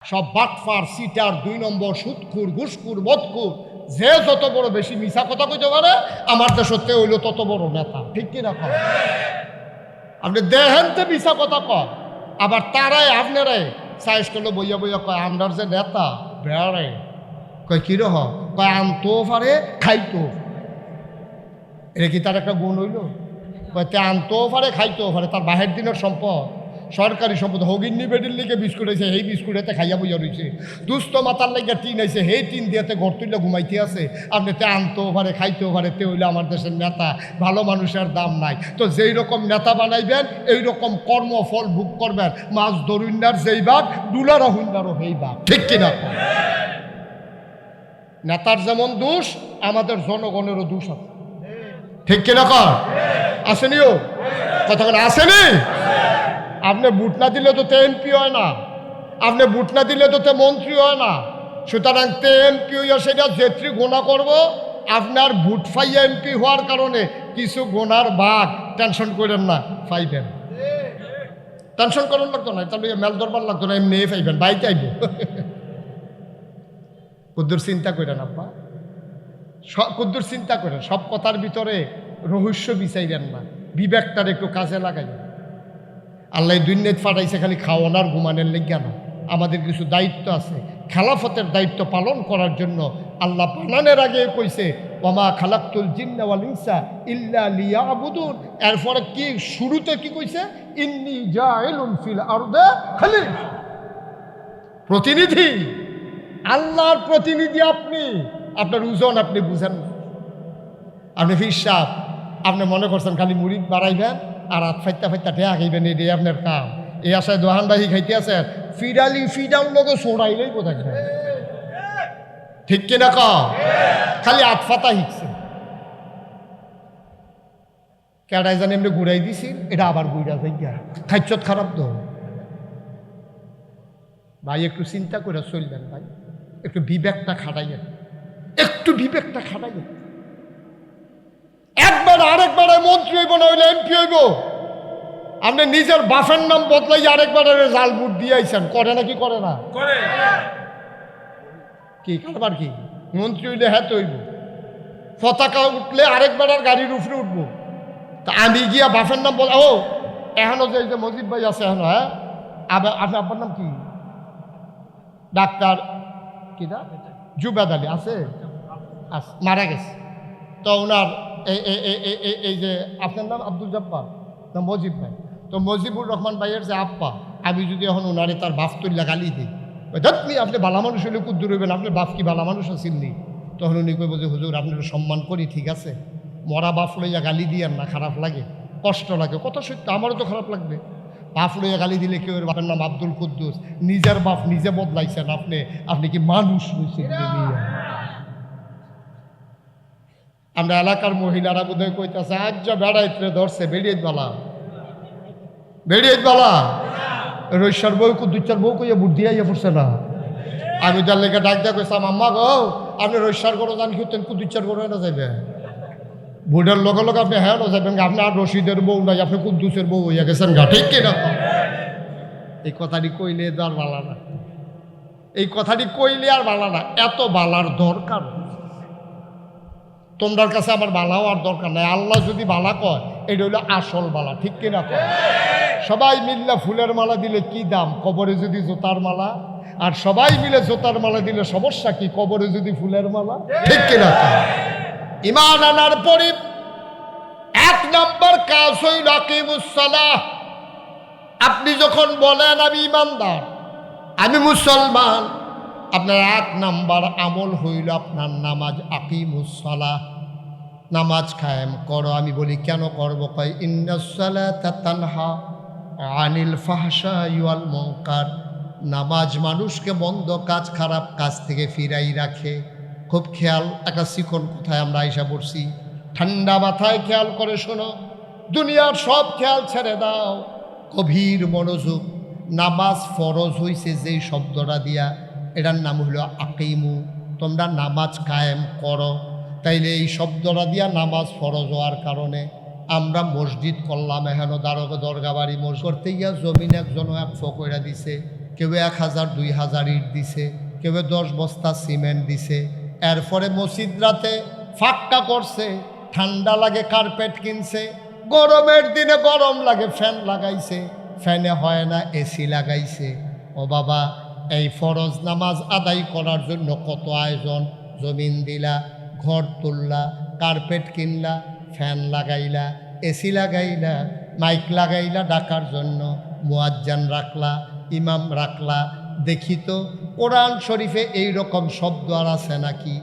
সব বাটফার সিটার 2 নম্বর সুদখুর ঘুষখুর মদখুর যে যত বড় বেশি মিছা কথা কইতে পারে আমার দেশতে হইল তত বড় নেতা। ঠিক কিনা কর? আপনি দেখেন তো মিছা কথা কয়, আবার তারাই আপনারাই সাইজ করলে বইয়া বইয়া কয় আমরার যে নেতা বেড়ে কয় কি রহ কয় আনতো পারে খাইতো। এটা কি তার একটা গুণ হইল? কয় তে আনতেও পারে খাইতেও পারে, তার বাহের দিনের সম্পদ সরকারি সম্পদ। হগিন্নি বেডির লিগে বিস্কুট হয়েছে, সেই বিস্কুট এতে খাইয়া বইয়া রয়েছে। দুস্থ মাতার লেগে টিন হয়েছে, সেই টিন দিয়েতে ঘর তুললে ঘুমাইতে আছে। আপনি তে আনতেও পারে খাইতেও পারে, তে হইলে আমার দেশের নেতা। ভালো মানুষের দাম নাই। তো যেই রকম নেতা বানাইবেন এই রকম কর্মফল ভোগ করবেন। মাছ ধরুন্নার যেই ভাগ ডুলার হুন্নারও সেই ভাগ। ঠিক কিনা? নেতার যেমন দোষ আমাদের জনগণেরও দোষ আছে। ঠিক কিনা কর? আসেনিও কথা আসেনি? আপনি ভোট না দিলে তো এমপি হয় না, আপনি ভোট না দিলে তো মন্ত্রী হয় না। সুতরাং এমপি হইয়া সেটা যেত্রী গোনা করবো, আপনার ভোট পাইয়া এমপি হওয়ার কারণে কিছু গোনার ভাগ টেনশন করেন না, পাইবেন। টেনশন করার লাগতো না, তাহলে মেল দরবার লাগতো না, এমনি পাইবেন, বাইতে আইব। কুদ্দুর চিন্তা করেন আব্বা, কুদ্দুর চিন্তা করেন। সব কথার ভিতরে রহস্য বিচাইবেন না, বিবেকটার একটু কাজে লাগাইবেন। আল্লাহ দুনিয়াত ফাটাইছে খালি খাওয়ানোর ঘুমানোর লেগে না, আমাদের কিছু দায়িত্ব আছে। খেলাফতের দায়িত্ব পালন করার জন্য আল্লাহ বানানোর আগে কইছে ওয়ামা খালাকতুল জিন্না ওয়াল ইনসা ইল্লা লিয়াবুদুন। এরপরে কি শুরুতে কি কইছে? ইন্নী জাইলুন ফিল আরদে খলিফা। প্রতিনিধি, আল্লাহর প্রতিনিধি আপনি। আপনার ওজন আপনি বুঝেন না। আপনি হিসাব আপনি মনে করছেন খালি মুড়ি বাড়াইবেন আর হাত ফাইতা ফাইতা ঠেয়া খাইবেন, এটাই আপনার কাম। এই আশায় দোহানবাহি খাইতে আছেন, ফিডালি ফিডাল লোকে সোড়াইলেই কোথায়। ঠিক কিনা ক? খালি হাত ফাতা শিখছে। কেডাই জানি এমনি ঘুরাই দিছিল, এটা আবার ঘুরা যাইয়া খাইচত খারাপ তো। ভাই একটু চিন্তা করে চলবেন ভাই, একটু বিবেকটা খাটাইয়েন, একটু বিবেকটা খাটাইয়েন। একবার আরেকবার মন্ত্রী হইব না হইলে এমপি হইব। আপনি নিজের বাপের নাম বদলাই আরেকবার জাল বুট দিয়ে আইছেন, করে নাকি করে না? কি কারবার কি? মন্ত্রী হইলে হ্যাঁ তো হইব, পতাকা উঠলে আরেকবার আর গাড়ির উপরে উঠবো। তা আমি গিয়া বাপের নাম বল, ও এখনো যে মজিদ ভাই আছে এখনো, হ্যাঁ আপনার আব্বার নাম কি? ডাক্তার কি না জুবেদ আলী আছে, মারা গেছে। তো ওনার এই যে আপনার নাম আব্দুল জব্বার না মজিব ভাই, তো মজিবুর রহমান ভাইয়ের যে আপ্পা, আমি যদি এখন ওনারে তার বাপ তুল্লা গালি দিই, আপনি ভালো মানুষ হলে কুদ্দুর হইবেন, আপনার বাপ কি ভালো মানুষ আছেননি? তখন উনি কইব যে হুজুর আপনার সম্মান করি, ঠিক আছে, মরা বাপ লইয়া গালি দিয়েন না, খারাপ লাগে, কষ্ট লাগে, কত সত্য, আমারও তো খারাপ লাগবে। বাপ লইয়া গালি দিলে কেউ বাপের নাম আব্দুল কুদ্দুস, নিজের বাপ নিজে বদলাইছেন আপনি, আপনি কি মানুষ হয়েছেন? আমরা এলাকার মহিলারা বোধহয় কইতেছে আজ যা বেড়াইতে ধরছে বেরিয়ে বালা, বেরিয়ে বালা রৈশার বউ কুদ্দুচার বউ কইয়া বুদ্ধি আইয়া পড়ছে না। আমি তার লেগে ডাক দিয়া কইসাম আম্মা গো আপনি রৈশার গরো জান খেতেন কুদ্দুচার গরো না যাইবে, বুড়ার লগে লগে আপনি হ্যাঁ যাবেন, আপনি আর রশিদের বউ নাই, আপনি কুদ্দুসের বউ হইয়া গেছেন গা। ঠিক কিনা? এই কথাটি কইলে তো আর বালা না, এই কথাটি কইলে আর বালা না, এত বালার দরকার তোমার কাছে আমার বালাও আর দরকার নাই। আল্লাহ যদি বালা কয় এটা হইলো আসল বালা। ঠিক কিনা কয়? সবাই মিললে ফুলের মালা দিলে কি দাম, কবরে যদি জোতার মালা, আর সবাই মিলে জোতার মালা দিলে সমস্যা কি, কবরে যদি ফুলের মালা। ঠিক কিনা কয়? ঈমান আনার পরে 1 নম্বর কাজ হইল আকিমুস সালাহ। আপনি যখন বলেন আমি ঈমানদার, আমি মুসলমান, আপনার 1 নম্বর আমল হইল আপনার নামাজ। আকিমুস সালাহ, নামাজ কায়েম করো। আমি বলি কেন করবো? কয় ইন্নাস সালাতা তানহা আনিল ফাহশাই ওয়াল মুনকার। নামাজ মানুষকে মন্দ কাজ খারাপ কাজ থেকে ফিরাই রাখে। খুব খেয়াল, একটা শিখন কোথায় আমরা আইসা পড়ছি, ঠান্ডা মাথায় খেয়াল করে শোনো, দুনিয়ার সব খেয়াল ছেড়ে দাও, গভীর মনোযোগ। নামাজ ফরজ হইছে যেই শব্দটা দিয়া, এটার নাম হলো আকিমু। তোমরা নামাজ কায়েম করো। তাইলে এই শব্দটা দিয়া নামাজ ফরজ হওয়ার কারণে আমরা মসজিদ করলাম, এখানে দরগা বাড়ি মসজিদ করতে গিয়া জমিন একজন এক ফকইরা দিছে, কেউ 1000 2000 ইট দিছে, কেউ 10 বস্তা সিমেন্ট দিছে। এরপরে মসজিদ রাতে ফাঁকটা করছে, ঠান্ডা লাগে কার্পেট কিনছে, গরমের দিনে গরম লাগে ফ্যান লাগাইছে, ফ্যানে হয় না এসি লাগাইছে। ও বাবা, এই ফরজ নামাজ আদায় করার জন্য কত আয়োজন, জমিন দিলা, ঘর তুললা, কার্পেট কিনলা, ফ্যান লাগাইলা, এসি লাগাইলা, মাইক লাগাইলা ডাকার জন্য, মুয়াজ্জান রাখলা, ইমাম রাখলা। দেখি তো কোরআন শরীফে এই রকম শব্দ আর আছে নাকি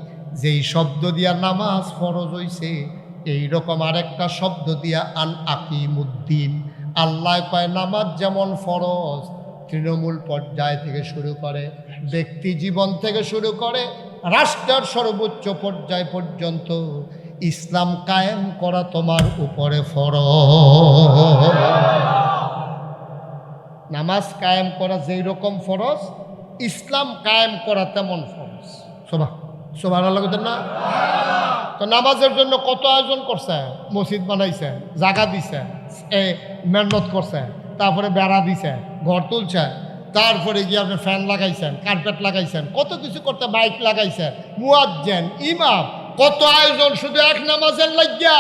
যেই শব্দ দিয়া নামাজ ফরজ হইছে? এই রকম আরেকটা শব্দ দিয়া আন আকিমুদ্দিন। আল্লাহ কয় নামাজ যেমন ফরজ, তৃণমূল পর্যায় থেকে শুরু করে, ব্যক্তি জীবন থেকে শুরু করে, রাষ্ট্রের সর্বোচ্চ পর্যায় পর্যন্ত ইসলাম কায়েম করা তোমার উপরে ফরজ। নামাজ কায়েম করা যেই রকম ফরজ, ইসলাম কায়েম করা তেমন ফরজ। সুবহানাল্লাহ না? তো নামাজের জন্য কত আয়োজন করছে, মসজিদ বানাইছে, জায়গা দিছে, মেহনত করছে, তারপরে বেড়া দিছে, ঘর তুলছে, তারপরে গিয়ে আপনি ফ্যান লাগাইছেন, কার্পেট লাগাইছেন, কত কিছু করতে, বাইক লাগাইছেন, মুয়াজ্জিন, ইমাম, কত আয়োজন শুধু এক নামাজের লাগিয়া।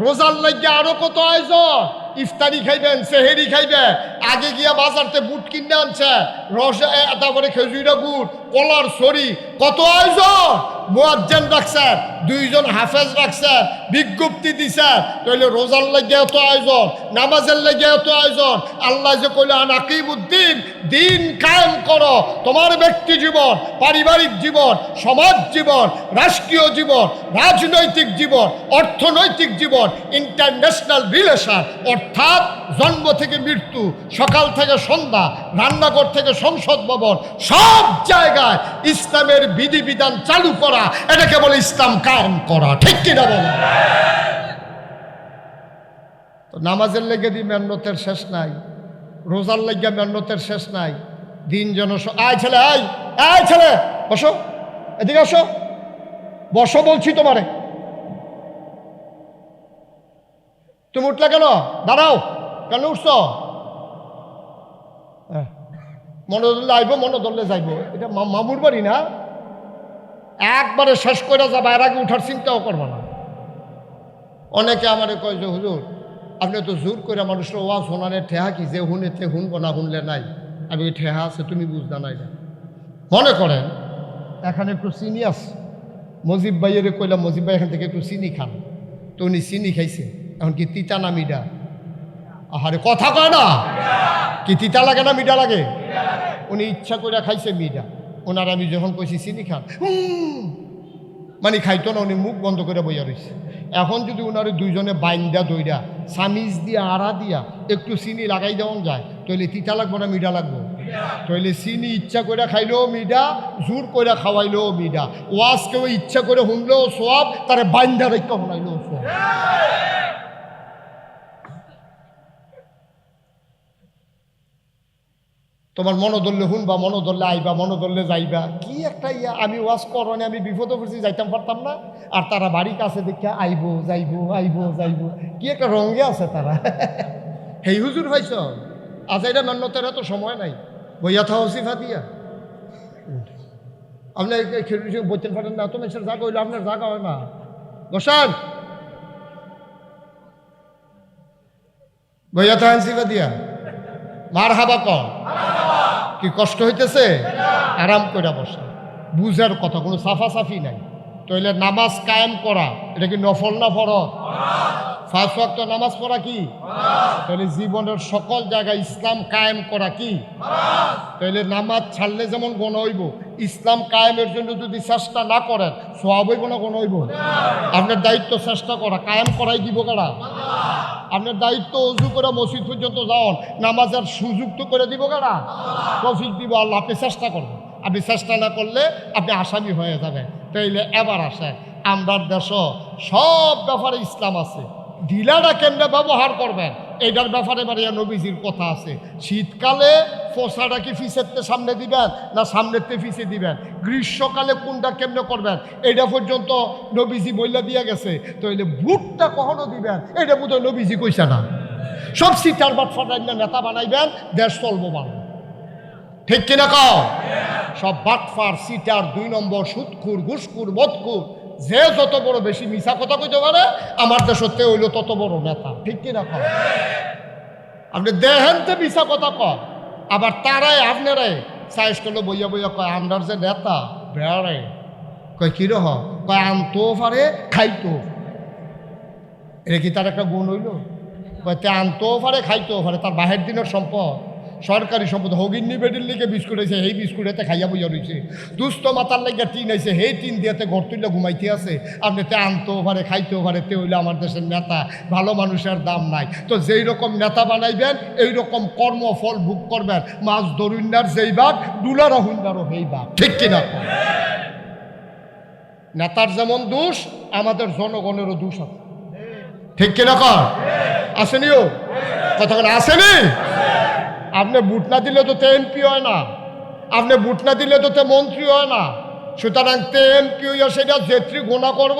রোজার লাগিয়া আরো কত আয়োজন, ইফতারি খাইবেন, সেহেরি খাইবেন, আগে গিয়া বাজারতে বুট কিনে আনছে, রসা, তারপরে খেজুরা গুড়, কলার সরি, কত আয়োজন। মুয়াজ্জিন রাখছেন, 2 জন হাফেজ রাখছেন, বিজ্ঞপ্তি দিছেন, তাহলে রোজার লাগিয়া এত আয়োজন, নামাজের লাগিয়া এত আয়োজন। আল্লাহ যে কইল আন আকিমুদ্দিন, দিন কায়েম করো। তোমার ব্যক্তি জীবন, পারিবারিক জীবন, সমাজ জীবন, রাষ্ট্রীয় জীবন, রাজনৈতিক জীবন, অর্থনৈতিক জীবন, ইন্টারন্যাশনাল রিলেশন, অর্থাৎ জন্ম থেকে মৃত্যু, সকাল থেকে সন্ধ্যা, রান্নাঘর থেকে সংসদ ভবন, সব জায়গায় ইসলামের বিধিবিধান চালু করা, এটাকে বলে ইসলাম কায়েম করা। ঠিক কিনা বলো? তো নামাজের লেগে দি মেহনতের শেষ নাই, রোজার লেগে মেহনতের শেষ নাই। দিন যেন আয় ছেলে, আয় ছেলে, বসো, এদিকে আসো, বসো বলছি তোমারে। তুমি উঠলে কেন? দাঁড়াও, কেন উঠছ? মনে ধরলে আইব, মনে ধরলে যাইব। এটা মামুর বাড়ি না, একবারে শেষ করে যাবা, এর আগে উঠার চিন্তাও করবো না। অনেকে আমারে কয় যে হুজুর আপনি তো জোর করে মানুষের ওয়াজ শোনানে ঠেহা কি, যে হুনেতে হুনবো না, হুনলে নাই। আমি ওই ঠেহা আছে, তুমি বুঝদা নাই। মনে করেন এখানে একটু চিনি আছে, মজিব ভাইয়ের কইলাম মজিব ভাই এখান থেকে একটু চিনি খান, তো উনি চিনি খাইছে। এখন কি তিতা না মিডা? আহারে কথা কয় না, কি তিতা লাগে না মিডা লাগে? উনি ইচ্ছা করে খাইছে মিডা। ওনার আমি যখন কইছি চিনি খান, মানে খাইতো না, উনি মুখ বন্ধ করে বইয়া রয়েছে। এখন যদি ওনার 2 জনে বাইন্দা দইরা সামিজ দিয়া আড়া দিয়া একটু চিনি লাগাই দেওয়া যায়, তাহলে তিতা লাগবো না মিডা লাগবো? তাহলে চিনি ইচ্ছা করে খাইলেও মিডা, জোর করে খাওয়াইলেও মিডা। ওয়াজ কেউ ইচ্ছা করে শুনলেও সব, তারে বাইন্দা রেখা শুনাইলেও সব। তোমার মনো ধরলে শুনবা, মনো ধরলে আইবা, মনো ধরলে যাইবা। কি একটা ইয়া, আমি ওয়াজ করনে আমি বিপদে পড়ছি, যাইতাম পারতাম না। আর তারা বাড়ির কাছে দেখে আইবো যাইবো, আইবো যাইবো, কি একটা রঙে আছে তারা। হেই হুজুর ভাইছ আজ এটা মেহনতের এত সময় নাই, বইয়া থাও সিফা দিয়া। আপনি বইতেন পারেন না, তো মানুষের জায়গা হইলো, আপনার জায়গা হয় না। বসান, বইয়া থাকেন সিফা দিয়া, মার হাবা কর। কি কষ্ট হইতেছে? আরাম করে বসা, বুঝার কথা, কোনো সাফাসাফি নাই। তাইলে নামাজ কায়েম করা এটা কি নফল না ফরজ? 5 ওয়াক্ত নামাজ পড়া কি? তাহলে জীবনের সকল জায়গায় ইসলাম কায়েম করা কি? তাইলে নামাজ ছাড়লে যেমন গুনাহ হইব, ইসলাম কায়েমের জন্য যদি চেষ্টা না করেন সওয়াব হইব না গুনাহ হইব? আপনার দায়িত্ব চেষ্টা করা, কায়েম করাই দিব কারা? আপনার দায়িত্ব ওযু করে মসজিদ পর্যন্ত যাওয়ান, নামাজের সুযোগ তো করে দিব কারা? তৌফিক দিব আল্লাহ। আপনি চেষ্টা করবেন, আপনি চেষ্টা না করলে আপনি আসামি হয়ে যাবেন। তাইলে এবার আসেন, আমরা দেশ সব ব্যাপারে ইসলাম আছে, ঢিলাটা কেমনে ব্যবহার করবেন এইটার ব্যাপারে বাড়িয়া নবীজির কথা আছে। শীতকালে পোষাটা কি ফিসেরতে সামনে দিবেন না সামনেতে ফিসে দিবেন, গ্রীষ্মকালে কোনটা কেমনে করবেন এইটা পর্যন্ত নবীজি বইলা দিয়া গেছে। তো এই বুটটা কখনো দিবেন এটা বোধহয় নবীজি কইছে না। সব সিটার বাট ফাটাই নেতা বানাইবেন, দেশ চলবো বানাবেন। ঠিক কিনা কও? সব বাটফার, সিটার, 2 নম্বর, সুদখুর, ঘুষখুর, মদখুর, যে যত বড় বেশি মিছা কথা কইতে পারে আমার দেশতে হইল তত বড় নেতা। ঠিক কিনা কও? আপনি দেখেন তো মিছা কথা কয়, আবার তারাই আপনারাই সাইজ করলো বইয়া বইয়া কয় আমরার যে নেতা বেড়ারে কয় কিরহ কয় আনতেও পারে খাইতেও। এটা কি তার একটা গুণ হইল? কয় তে আনতেও পারে খাইতেও পারে, তার বাহের দিনের সম্পদ, সরকারি সম্পদ। হগিন্নি বেডির লিগে বিস্কুট হয়েছে, সেই বিস্কুট এতে খাইয়া বইয়া রয়েছে। দুস্থ মাতার লেগে টিন হয়েছে, সেই টিন দিয়েতে ঘর তুললে ঘুমাইতে আছে। আপনি তে আনতেও পারে খাইতেও পারে, তে হইলে আমার দেশের নেতা। ভালো মানুষের দাম নাই। তো যেই রকম নেতা বানাইবেন এই রকম কর্মফল ভোগ করবেন। মাছ ধরুন্নার যেই বাঘ, ডুলারা হুন্নারও সেই বাঘ। ঠিক কিনা? নেতার যেমন দোষ, আমাদের জনগণেরও দোষ আছে। ঠিক কিনা কর? আসেনিও কথা আসেনি? আপনি ভোট না দিলে তো এমপি হয় না, আপনি ভোট না দিলে তো মন্ত্রী হয় না। সুতরাং এমপি হইয়া সেটা যেত্রী গোনা করব,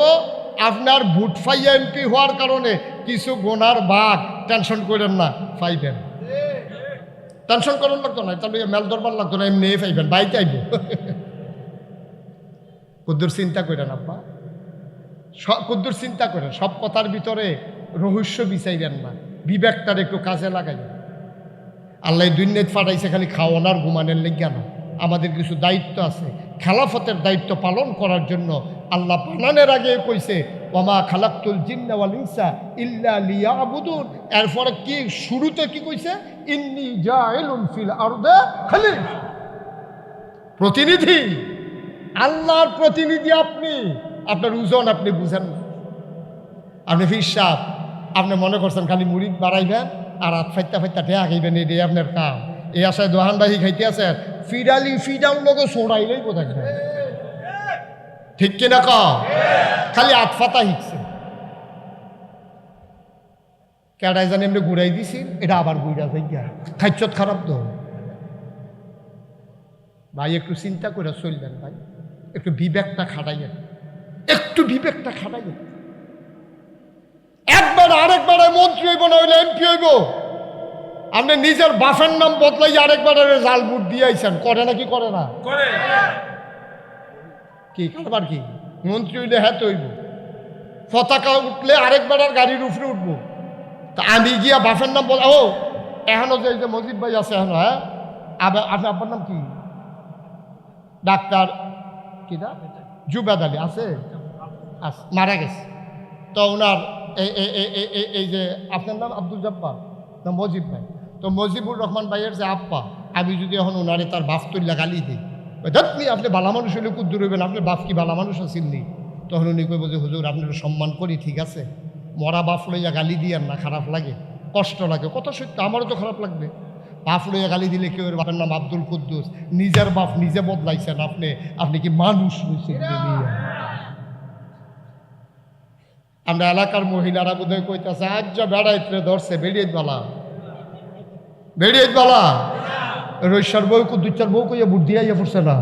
আপনার ভোট পাইয়া এমপি হওয়ার কারণে কিছু গোনার ভাগ টেনশন করেন না, পাইবেন। টেনশন করার লাগতো না, তাহলে মেল দরবার লাগতো না, এমনি পাইবেন, বাইতে আইব। কুদ্দুর চিন্তা করেন আব্বা, কুদ্দুর চিন্তা করেন। সব কথার ভিতরে রহস্য বিচাইবেন না, বিবেকটার একটু কাজে লাগাইবেন। আল্লাহ দুনিয়াত ফাটাইছে খালি খাওয়ানোর ঘুমানোর লেগে না, আমাদের কিছু দায়িত্ব আছে। খেলাফতের দায়িত্ব পালন করার জন্য আল্লাহ বানানোর আগে কইছে ওমা খালাকতুল জিন্না ওয়াল ইনসা ইল্লা লিয়াবুদুন। এরপরে কি শুরুতে কি কইছে? ইন্নী জাইলুন ফিল আরদে খলিফা। প্রতিনিধি, আল্লাহর প্রতিনিধি আপনি। আপনার ওজন আপনি বুঝেন না। আপনি ফির সাহেব, আপনি মনে করছেন খালি মুড়িদ বাড়াইবেন আর হাত ফাইতা ফাইতা ঠেয়া খাইবেন, এটাই আপনার কাম। এই আশায় দোহানবাহী খাইতে আছেন, ফিডালি ফিডাল লোকে সরাইলেই কোথায়। ঠিক কিনা ক? খালি হাত ফাতা হিকছে, কেটাই জানি এমনি ঘুরাই দিছি, এটা আবার ঘুরা যাই গিয়া খাইচত খারাপ তো। ভাই একটু চিন্তা করে চলবেন ভাই, একটু বিবেকটা খাটাইয়েন, একটু বিবেকটা খাটাইয়েন। একবার আরেকবার মন্ত্রী হইব না হইলে এমপি হইব। আপনি নিজের বাফের নাম বদলাই আরেকবার জাল বুট দিয়ে আইছেন, করে নাকি করে না? কি কারবার কি? মন্ত্রী হইলে হ্যাঁ তো হইব, পতাকা উঠলে আরেকবার আর গাড়ির উপরে উঠবো। তা আমি গিয়া বাফের নাম বল, ও এখনো যে মজিদ ভাই আছে এখনো, হ্যাঁ আপনি আপনার নাম কি? ডাক্তার কি না জুবেদ আলী আছে, মারা গেছে। তো ওনার এই যে আপনার নাম আব্দুল জব্বার না মজিব ভাই, তো মজিবুর রহমান ভাইয়ের যে আপ্পা, আমি যদি এখন ওনারে তার বাপ তুল্লা গালি দিই, আপনি আপনি বালা মানুষ হইলে কুদ্দুর হইবেন, আপনার বাপ কি বালা মানুষ আছেননি? তখন উনি কইব যে হুজুর আপনারা সম্মান করি, ঠিক আছে, মরা বাপ লইয়া গালি দিয়ান না, খারাপ লাগে, কষ্ট লাগে। কত সত্য, আমারও তো খারাপ লাগবে। বাপ লইয়া গালি দিলে কেউ, বাপের নাম আব্দুল কুদ্দুস, নিজের বাপ নিজে বদলাইছেন আপনি, আপনি কি মানুষ হয়েছেন? আমরা এলাকার মহিলারা বোধহয় কইতেছে আজ যা বেড়াইতে ধরছে, বেড়িয়ে বালা বেড়িয়ে বালা রৈশার বউ কুদ্দুচার বউ কইয়া বুদ্ধি আইয়া পড়ছে না।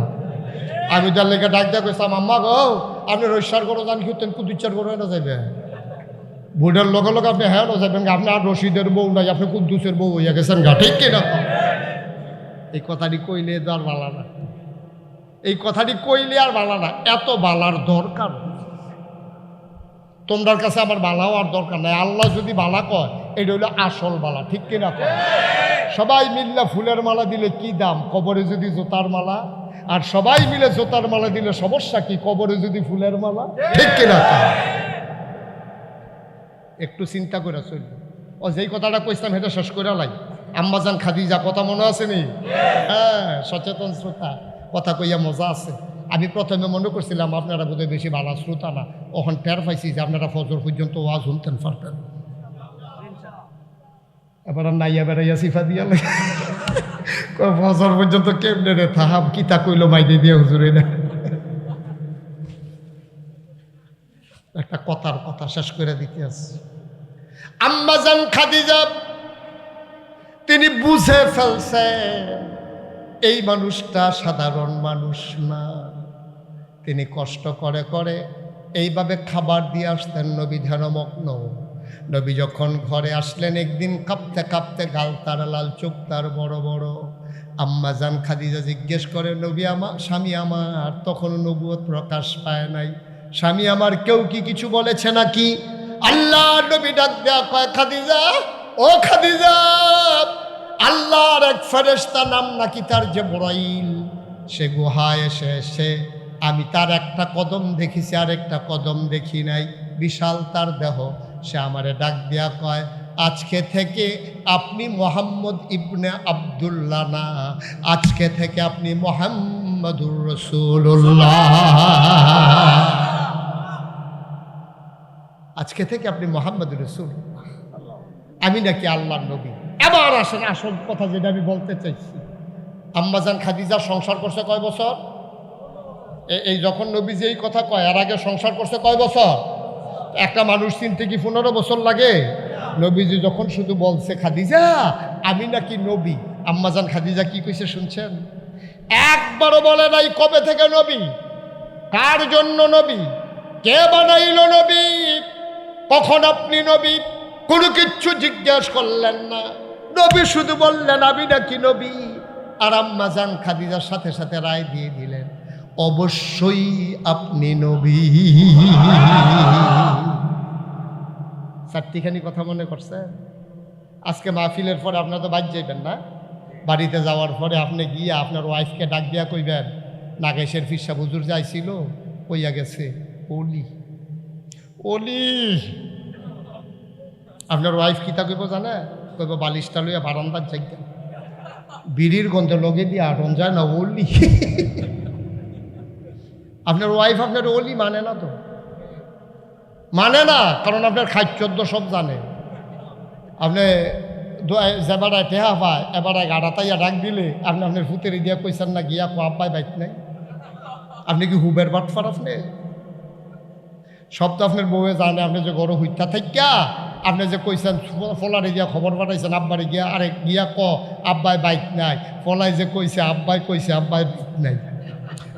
আমি যার লেগে ডাক দিয়া কইসাম আম্মা গো আপনি রৈশার গরো জানি খেতেন, কুদ্দুচার গরো না যাইবে, বুড়ের লগে লগে আপনি হ্যাঁ যাবেন, আপনি আর রশিদের বউ নাই, আপনি কুদ্দুসের বউ হইয়া গেছেন গা। ঠিক কিনা? এই কথাটি কইলে তো আর বালা না, এই কথাটি কইলে আর বালা না। এত বালার দরকার তোমরার কাছে আমার বালা হওয়ার দরকার নাই। আল্লাহ যদি বালা কয় এটা হইলো আসল বালা। ঠিক কিনা কয়? সবাই মিললে ফুলের মালা দিলে কি দাম, কবরে যদি জোতার মালা। আর সবাই মিলে জোতার মালা দিলে সমস্যা কি, কবরে যদি ফুলের মালা। ঠিক কিনা কয়? একটু চিন্তা করে চলবে। ও যেই কথাটা কইছিলাম সেটা শেষ করে লাই। আম্মাজান খাদিজা কথা মনে আছে নি? হ্যাঁ, সচেতন শ্রোতা, কথা কইয়া মজা আছে। আমি প্রথমে মনে করছিলাম আপনারা বোধহয় বেশি ভালো শ্রোতা না, ওখান টের পাইছি যে আপনারা ফজর পর্যন্ত ওয়াজ শুনতেন পারতেন। এবার নাইয়া বেড়াইয়া সিফা দিয়া লাগে ফজর পর্যন্ত কেমনে রে থাহাব, কিতা কইলো মাইদে দিয়ে হুজুরে না। একটা কথার কথা শেষ করে দিতে আছে। আম্মাজান খাদিজা তিনি বুঝে ফেলছেন এই মানুষটা সাধারণ মানুষ না। তিনি কষ্ট করে করে এইভাবে খাবার দিয়ে আসতেন, নবী ধ্যানমগ্ন। নবী যখন ঘরে আসলেন একদিন কাঁপতে কাঁপতে, গাল তার লাল, চোখ তার বড় বড়, আম্মাজান খাদিজা জিজ্ঞেস করে, নবী আমার, স্বামী আমার তখনও নবুয়ত প্রকাশ পায় নাই, স্বামী আমার কেউ কি কিছু বলেছে নাকি? আল্লাহ নবী ডাক দেয়া কয়, খাদিজা, ও খাদিজা, আল্লাহর এক ফেরেশতা নাম নাকি তার জিবরাইল, সে গুহায় এসে আমি তার একটা কদম দেখেছি আর একটা কদম দেখি নাই, বিশাল তার দেহ। সে আমারে ডাক দেয়া কয়, আজকে থেকে আপনি মোহাম্মদ ইবনে আব্দুল্লাহ না, আজকে থেকে আপনি মুহাম্মাদুর রাসূলুল্লাহ, আজকে থেকে আপনি মুহাম্মাদুর রাসূলুল্লাহ, আমি নাকি আল্লাহর নবী। এবার আসেন আসল কথা যেটা আমি বলতে চাইছি। আম্মাজান খাদিজা সংসার করছে কয় বছর? এই যখন নবীজি এই কথা কয়, এর আগে সংসার করছে কয় বছর? একটা মানুষ চিনতে কি 15 বছর লাগে? নবীজি যখন শুধু বলছে খাদিজা আমি নাকি নবী, আম্মাজান খাদিজা কি কইছে শুনছেন? একবারও বলে নাই কবে থেকে নবী, কার জন্য নবী, কে বানাইল নবী, কখন আপনি নবী, কোনো কিচ্ছু জিজ্ঞেস করলেন না। নবী শুধু বললেন আমি নাকি নবী। আর আম্মাজান খাদিজার সাথে সাথে রায় দিয়ে দিলেন, অবশ্যই আপনি নবী। চারটিখানি কথা মনে করছে? আজকে মাহফিলের পরে আপনারা তো বাদ যাইবেন না, বাড়িতে যাওয়ার পরে আপনি গিয়ে আপনার ওয়াইফকে ডাক দিয়া কইবেন, নাগেশের ফিরসা হুজুর যাইছিল, কইয়া গেছে অলি অলি। আপনার ওয়াইফ কিতা কইব জানে? কইব বালিশটা লইয়া বারান্দার জায়গা, বিড়ির গন্ধ লগে দিয়ে আটন যায় না, অলি। আপনার ওয়াইফ আপনার অলি মানে না, তো মানে না, কারণ আপনার খাদ্যদ্য সব জানে। আপনি যেবারায় টেহা পায় এবারায় গাড়াতাইয়া ডাক দিলে আপনি আপনার ফুতের দিয়া কইছেন না গিয়া কো আব্বাই বাইক নাই, আপনি কি হুবের বাটফার? আপনি সব তো আপনার বউয়ে জানে। আপনি যে গরু হইতা থাকিয়া আপনি যে কইছেন ফলারে গিয়া খবর পাঠাইছেন আব্বারে গিয়া, আরে গিয়া ক আব্বাই বাইক নাই, ফলাই যে কইছে আব্বাই কইছে আব্বাই বাইক নাই।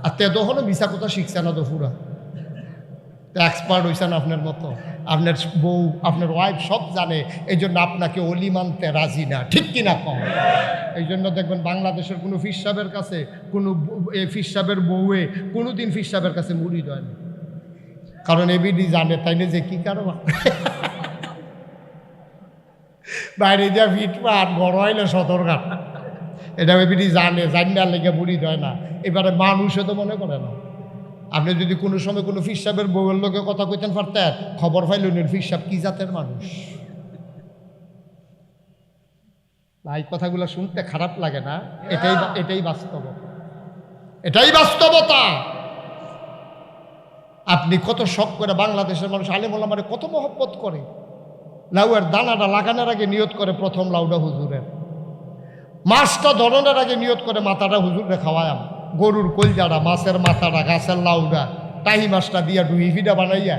আর তে তখনও মিশা কথা শিখছে না, তো পুরা এক্সপার্ট হয়েছেন আপনার মতো। আপনার বউ আপনার ওয়াইফ সব জানে, এই জন্য আপনাকে অলি মানতে রাজি না, ঠিক কিনা কম? এই জন্য দেখবেন বাংলাদেশের কোনো ফির সাহেবের কাছে, কোনো ফির সাহেবের বউয়ে কোনোদিন ফির সাহেবের কাছে মুড়ি দেয় না, কারণ এবিডি জানে তাই না যে কি কারো বাইরে যা ফিট পাট বড় হইলে সতর্কাট, এটা এবিডি জানে, জানার লেগে মুড়ি দেয় না। এবারে মানুষে তো মনে করে না। আপনি যদি কোনো সময় কোনো ফির সাহেবের বউয়ের লোকে কথা কইতেন পারতেন, খবর পাইলেন ফির সাহেব কি জাতের মানুষ। ভাই কথাগুলো শুনতে খারাপ লাগে না? এটাই বাস্তবতা, এটাই বাস্তবতা। আপনি কত শখ করে, বাংলাদেশের মানুষ আলেম ওলামারে কত মহব্বত করে, লাউয়ের দানাটা লাগানোর আগে নিয়ত করে প্রথম লাউটা হুজুরের, মাছটা ধরনের আগে নিয়ত করে মাথাটা হুজুরে খাওয়ায়াম, গরুর কলজাটা, মাছের মাথাটা, গাছের লাউটা, টাহি মাছটা দিয়া ডুই ফিডা বানাইয়া।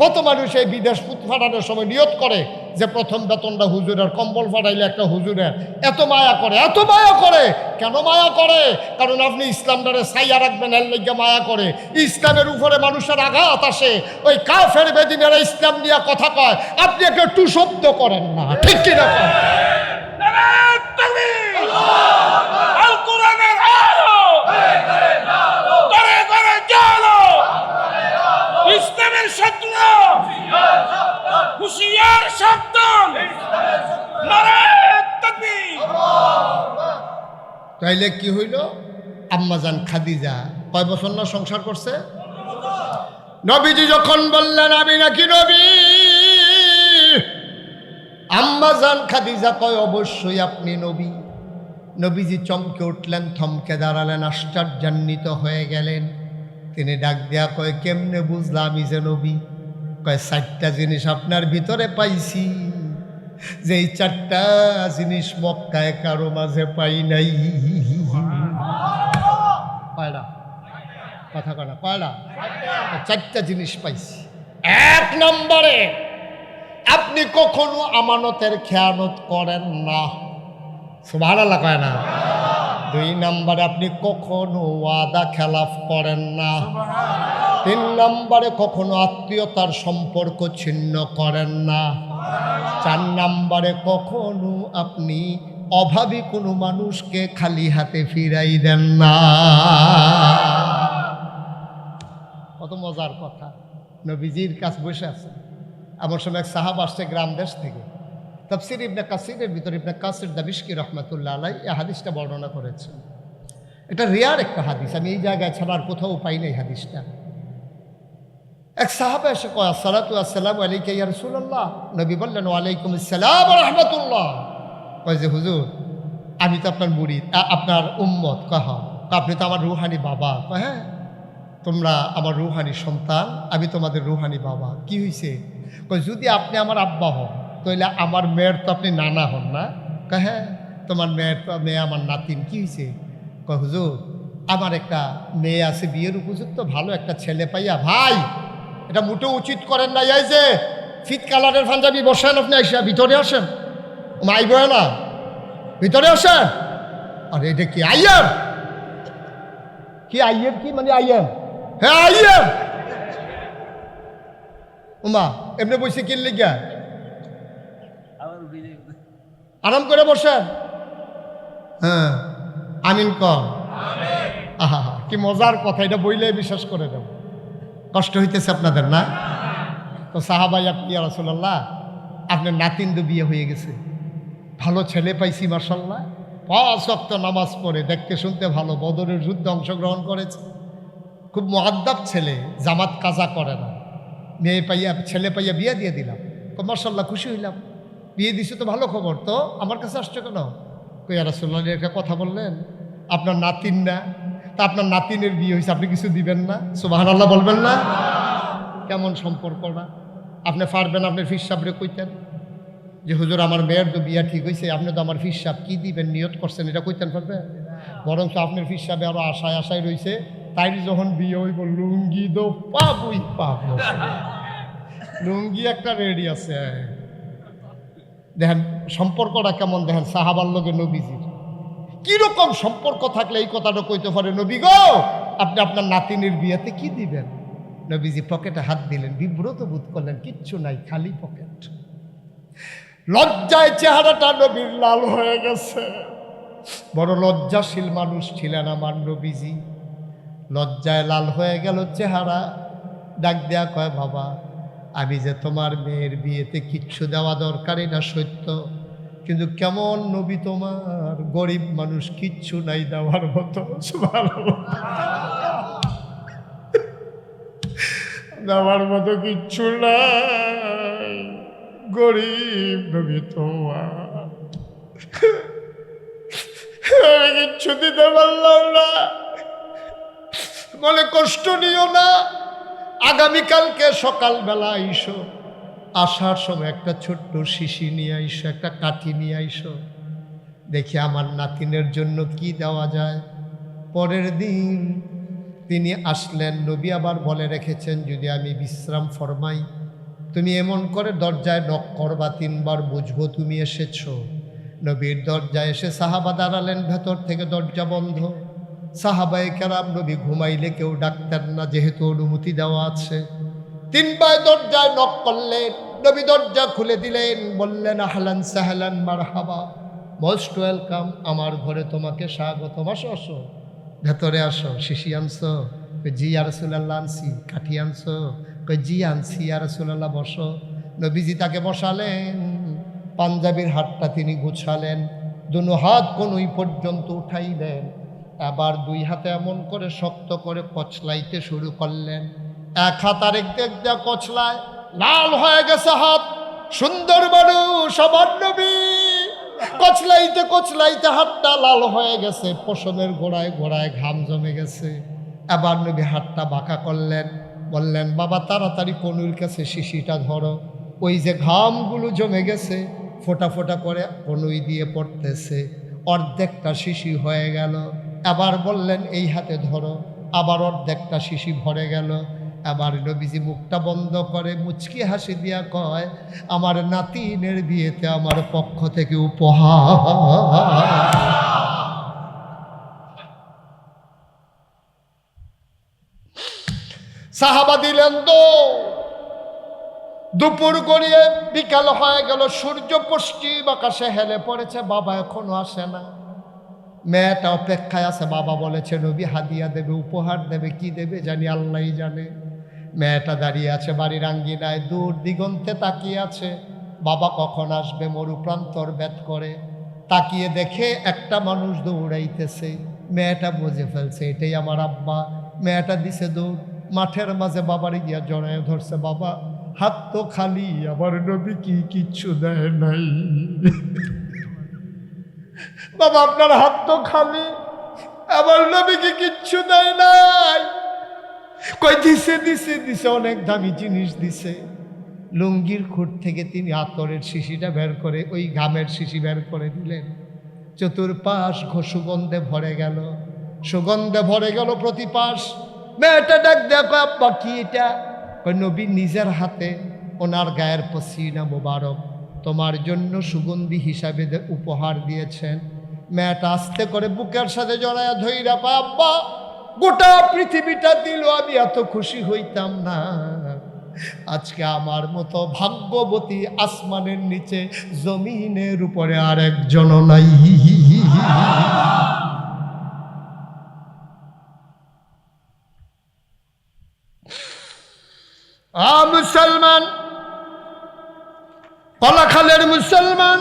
কত মানুষ এই বিদেশ ফাটানোর সময় নিয়ত করে যে প্রথম বেতনটা হুজুরের, কম্বল ফাটাইলে একটা হুজুরের। এত মায়া করে, এত মায়া করে। কেন মায়া করে? কারণ আপনি ইসলামটারে ছাইয়া রাখবেন, এর লেগে মায়া করে। ইসলামের উপরে মানুষের আঘাত আসে, ওই কাফের বেদিনেরা ইসলাম নিয়ে কথা কয়, আপনি একটু শব্দ করেন না, ঠিক কিনা? ইসলামের শত্রু হুশিয়ার সাবধান, নারায়ে তাকবীর। তাইলে কি হইল? আম্মাজান খাদিজা কয় বছর না সংসার করছে? নবীজি যখন বললেন আমি নাকি নবী, আম্মাজান খাদিজা কয় অবশ্যই আপনি নবী। নবীজি চমকে উঠলেন, থমকে দাঁড়ালেন, আশ্চর্যান্বিত হয়ে গেলেন। তিনি ডাক দেয়া কয়, কেমনে বুঝলাম আমি যে নবী? কয় 4টা জিনিস আপনার ভিতরে পাইছি, যে এই 4টা জিনিস মক্কায় কারো মাঝে পাই নাই। কয়টা কথা কয় না? কয়টা? 4টা জিনিস পাইছি। 1 নম্বরে আপনি কখনো আমানতের খেয়ানত করেন না, সুবহানাল্লাহ কয় না? 2 নম্বরে আপনি কখনো ওয়াদা খেলাফ করেন না। 3 নম্বরে কখনো আত্মীয়তার সম্পর্ক ছিন্ন করেন না। 4 নম্বরে কখনো আপনি অভাবী কোনো মানুষকে খালি হাতে ফিরাই দেন না। কত মজার কথা। নবীজির কাছে বসে আছে, আমার সময় এক সাহাবা আসছে গ্রাম দেশ থেকে। তাফসীর ইবনে কাসিরের ভিতর ইবনে কাসির দামিশকি রহমাতুল্লাহ আলাইহি এই হাদিসটা বর্ণনা করেছেন। এটা রিয়ার একটা হাদিস, আমি এই জায়গায় ছাড়া আর কোথাও পাই নাই হাদিসটা। এক সাহাবা এসে কয়, আসসালাতু আসসালামু আলাইকা ইয়া রাসূলুল্লাহ। নবী বললেন, ওয়ালাইকুম আসসালাম ওয়া রাহমাতুল্লাহ। কয় যে হুজুর, আমি তো আপনার মুরিদ, আপনার উম্মত। কহ, আপনি তো আমার রুহানি বাবা। কয় হ্যাঁ, তোমরা আমার রুহানি সন্তান, আমি তোমাদের রুহানি বাবা। কি হয়েছে? কয় যদি আপনি আমার আব্বা হন তাহলে আমার মেয়ের তো আপনি নানা হন না? কয় হ্যাঁ, তোমার মেয়ে আমার নাতিন। কি হয়েছে? কয় হুজুর, আমার একটা মেয়ে আছে বিয়ের উপযুক্ত, ভালো একটা ছেলে পাইয়া। ভাই, এটা মোটেও উচিত করেন না। এই যে ফিট কালারের পাঞ্জাবি বসেন, আপনি আইসা ভিতরে আসেন। মাই বয় না, ভিতরে আসেন। আরে এটা কি আইয়াম? কি আইয়াম? কি মানে আইয়াম? হ্যাঁ আইয়াম। উমা এমনি বসে কিনলে গিয়া আরাম করে বসেন। হ্যাঁ আমিন কর। আহা কি মজার কথা, এটা বইলে বিশ্বাস করে দেব। কষ্ট হইতেছে আপনাদের না? তো সাহাবাই, ইয়া রাসূলুল্লাহ, আপনার নাতিন তো বিয়ে হয়ে গেছে, ভালো ছেলে পাইছি মাশাআল্লাহ, 5 ওয়াক্ত নামাজ পড়ে, দেখতে শুনতে ভালো, বদরের যুদ্ধে অংশগ্রহণ করেছে, খুব মুআদ্দাব ছেলে, জামাত কাজা করে না। মেয়ে পাইয়া, ছেলে পাইয়া বিয়ে দিয়ে দিলাম। তো মাশাআল্লাহ খুশি হইলাম, বিয়ে দিছে তো ভালো খবর। তো আমার কাছে আসছে কেন? ইয়া রাসূলুল্লাহ, একটা কথা বললেন, আপনার নাতিন না, তা আপনার নাতিনের বিয়ে হয়েছে, আপনি কিছু দিবেন না? সুবহানাল্লাহ বলবেন না? কেমন সম্পর্ক না? আপনি পারবেন আপনার ফির সাহেবরে কইতেন যে হুজুর আমার মেয়ের তো বিয়া ঠিক হয়েছে, আপনি তো আমার ফির সাহেব কি দিবেন নিয়ত করছেন, এটা কইতেন পারবেন? বরং আপনার ফির সাহেব আরো আশায় আশায় রয়েছে, তাই যখন বিয়ে হইব লুঙ্গি দো পাবই পাব। লুঙ্গি একটা রেডি আছে। দেখেন সম্পর্কটা কেমন, দেখেন সাহাবার লগে নবীজির কিরকম সম্পর্ক থাকলে এই কথাটা কইতে পারে, নবী গো আপনি আপনার নাতিনের বিয়েতে কি দিবেন? নবীজি পকেটে হাত দিলেন, বিব্রত বোধ করলেন, কিচ্ছু নাই, খালি পকেট। লজ্জায় চেহারাটা নবীর লাল হয়ে গেছে। বড় লজ্জাশীল মানুষ ছিলেন আমার নবীজি, লজ্জায় লাল হয়ে গেল চেহারা। ডাক দেয়া কয়, বাবা আমি যে তোমার মেয়ের বিয়েতে কিচ্ছু দেওয়া দরকার এটা সত্য, কিন্তু কেমন নবী তোমার, গরিব মানুষ, কিচ্ছু নাই দেওয়ার মতো। দেওয়ার মতো কিচ্ছু নাই, গরিব নবী তোমার, কিচ্ছু দিতে পারলাম না। বলে কষ্ট নিও না, আগামীকালকে সকালবেলা আইসো, আসার সময় একটা ছোট্ট শিশি নিয়ে আইসো, একটা কাঠি নিয়ে আইসো, দেখি আমার নাতিনের জন্য কি দেওয়া যায়। পরের দিন তিনি আসলেন, নবী আবার বলে রেখেছেন যদি আমি বিশ্রাম ফরমাই তুমি এমন করে দরজায় নক করবা, 3 বার বুঝবো তুমি এসেছো। নবীর দরজায় এসে সাহাবা দাঁড়ালেন, ভেতর থেকে দরজা বন্ধ। সাহাবায়ে কেরাম নবী ঘুমাইলে কেউ ডাকতেন না, যেহেতু অনুমতি দেওয়া আছে। 3 বার দরজায় নক করলেন, নবী দরজা খুলে দিলেন, বললেন আহলান সাহলান মারহাবা, মোস্ট ওয়েলকাম, আমার ঘরে তোমাকে স্বাগতম, আসো আসো ভেতরে আসো। শিশি আনছো? জি ইয়া রাসূলুল্লাহ আনছি। কাঠি আনছো? জি আনছি ইয়া রাসূলুল্লাহ, বসো। নবীজি তাকে বসালেন, পাঞ্জাবির হাতটা তিনি গুছালেন, 2 হাত কনুই পর্যন্ত উঠাইলেন, আবার 2 হাতে এমন করে শক্ত করে কচলাইতে শুরু করলেন। 1 হাত আরেক দিক দিয়ে কচলায়, লাল হয়ে গেছে হাত। সুন্দর মানুষ আমার নবী, কচলাইতে কচলাইতে হাতটা লাল হয়ে গেছে, পশমের গোড়ায় গোড়ায় ঘাম জমে গেছে। আবার নবী হাতটা বাঁকা করলেন, বললেন বাবা তাড়াতাড়ি কনুর কাছে শিশিটা ধরো, ওই যে ঘামগুলো জমে গেছে ফোঁটা ফোঁটা করে কনুই দিয়ে পড়তেছে, অর্ধেকটা শিশি হয়ে গেল। আবার বললেন এই হাতে ধরো, আবার অর্ধেকটা শিশি ভরে গেল। আবার নবীজি মুখটা বন্ধ করে মুচকি হাসি দিয়া কয়, আমার নাতিনের বিয়েতে আমার পক্ষ থেকে উপহার। সাহাবা দিলেন দুপুর গড়িয়ে বিকাল হয়ে গেল, সূর্য পশ্চিম আকাশে হেলে পড়েছে, বাবা এখনো আসে না। মেয়েটা অপেক্ষায় আছে, বাবা বলেছে নবী হাদিয়া দেবে, উপহার দেবে, কি দেবে জানি আল্লাহই জানে। মেয়েটা দাঁড়িয়ে আছে বাড়ির আঙ্গিনায়, দূর দিগন্তে তাকিয়ে আছে, বাবা কখন আসবে মরুপ্রান্তর ভেদ করে। তাকিয়ে দেখে একটা মানুষ দৌড়াইতেছে, মেয়েটা বুঝে ফেলছে এটাই আমার আব্বা। মেয়েটা দিছে দৌড়, মাঠের মাঝে বাবারে গিয়া জড়ায় ধরছে, বাবা হাত তো খালি, আমার নবী কি কিচ্ছু দেয় নাই। বাবা আপনার হাত তো খালি, আমার নবী কি কিচ্ছু দেয় নাই। কই দিছে দিছে দিছে, অনেক দামি জিনিস দিছে। লুঙ্গির খুঁট থেকে তিনি আতরের শিশিটা বের করে, ওই ঘামের শিশি বের করে দিলেন। চতুর্পাশ সুগন্ধে ভরে গেল, সুগন্ধে ভরে গেল প্রতি পাশ। মেয়েটা ডাক দেখো আব্বা কি এটা? কই নবী নিজের হাতে ওনার গায়ের পসিনা মোবারক তোমার জন্য সুগন্ধি হিসাবে উপহার দিয়েছেন। মেয়েটা আস্তে করে বুকের সাথে জড়ায়া ধইরা পায়, আব্বা গোটা পৃথিবীটা দিল, আমি এত খুশি হইতাম না। আজকে আমার মতো ভাগ্যবতী আসমানের নিচে জমিনের উপরে আর একজন নাই। মুসলমান, কলাখালের মুসলমান,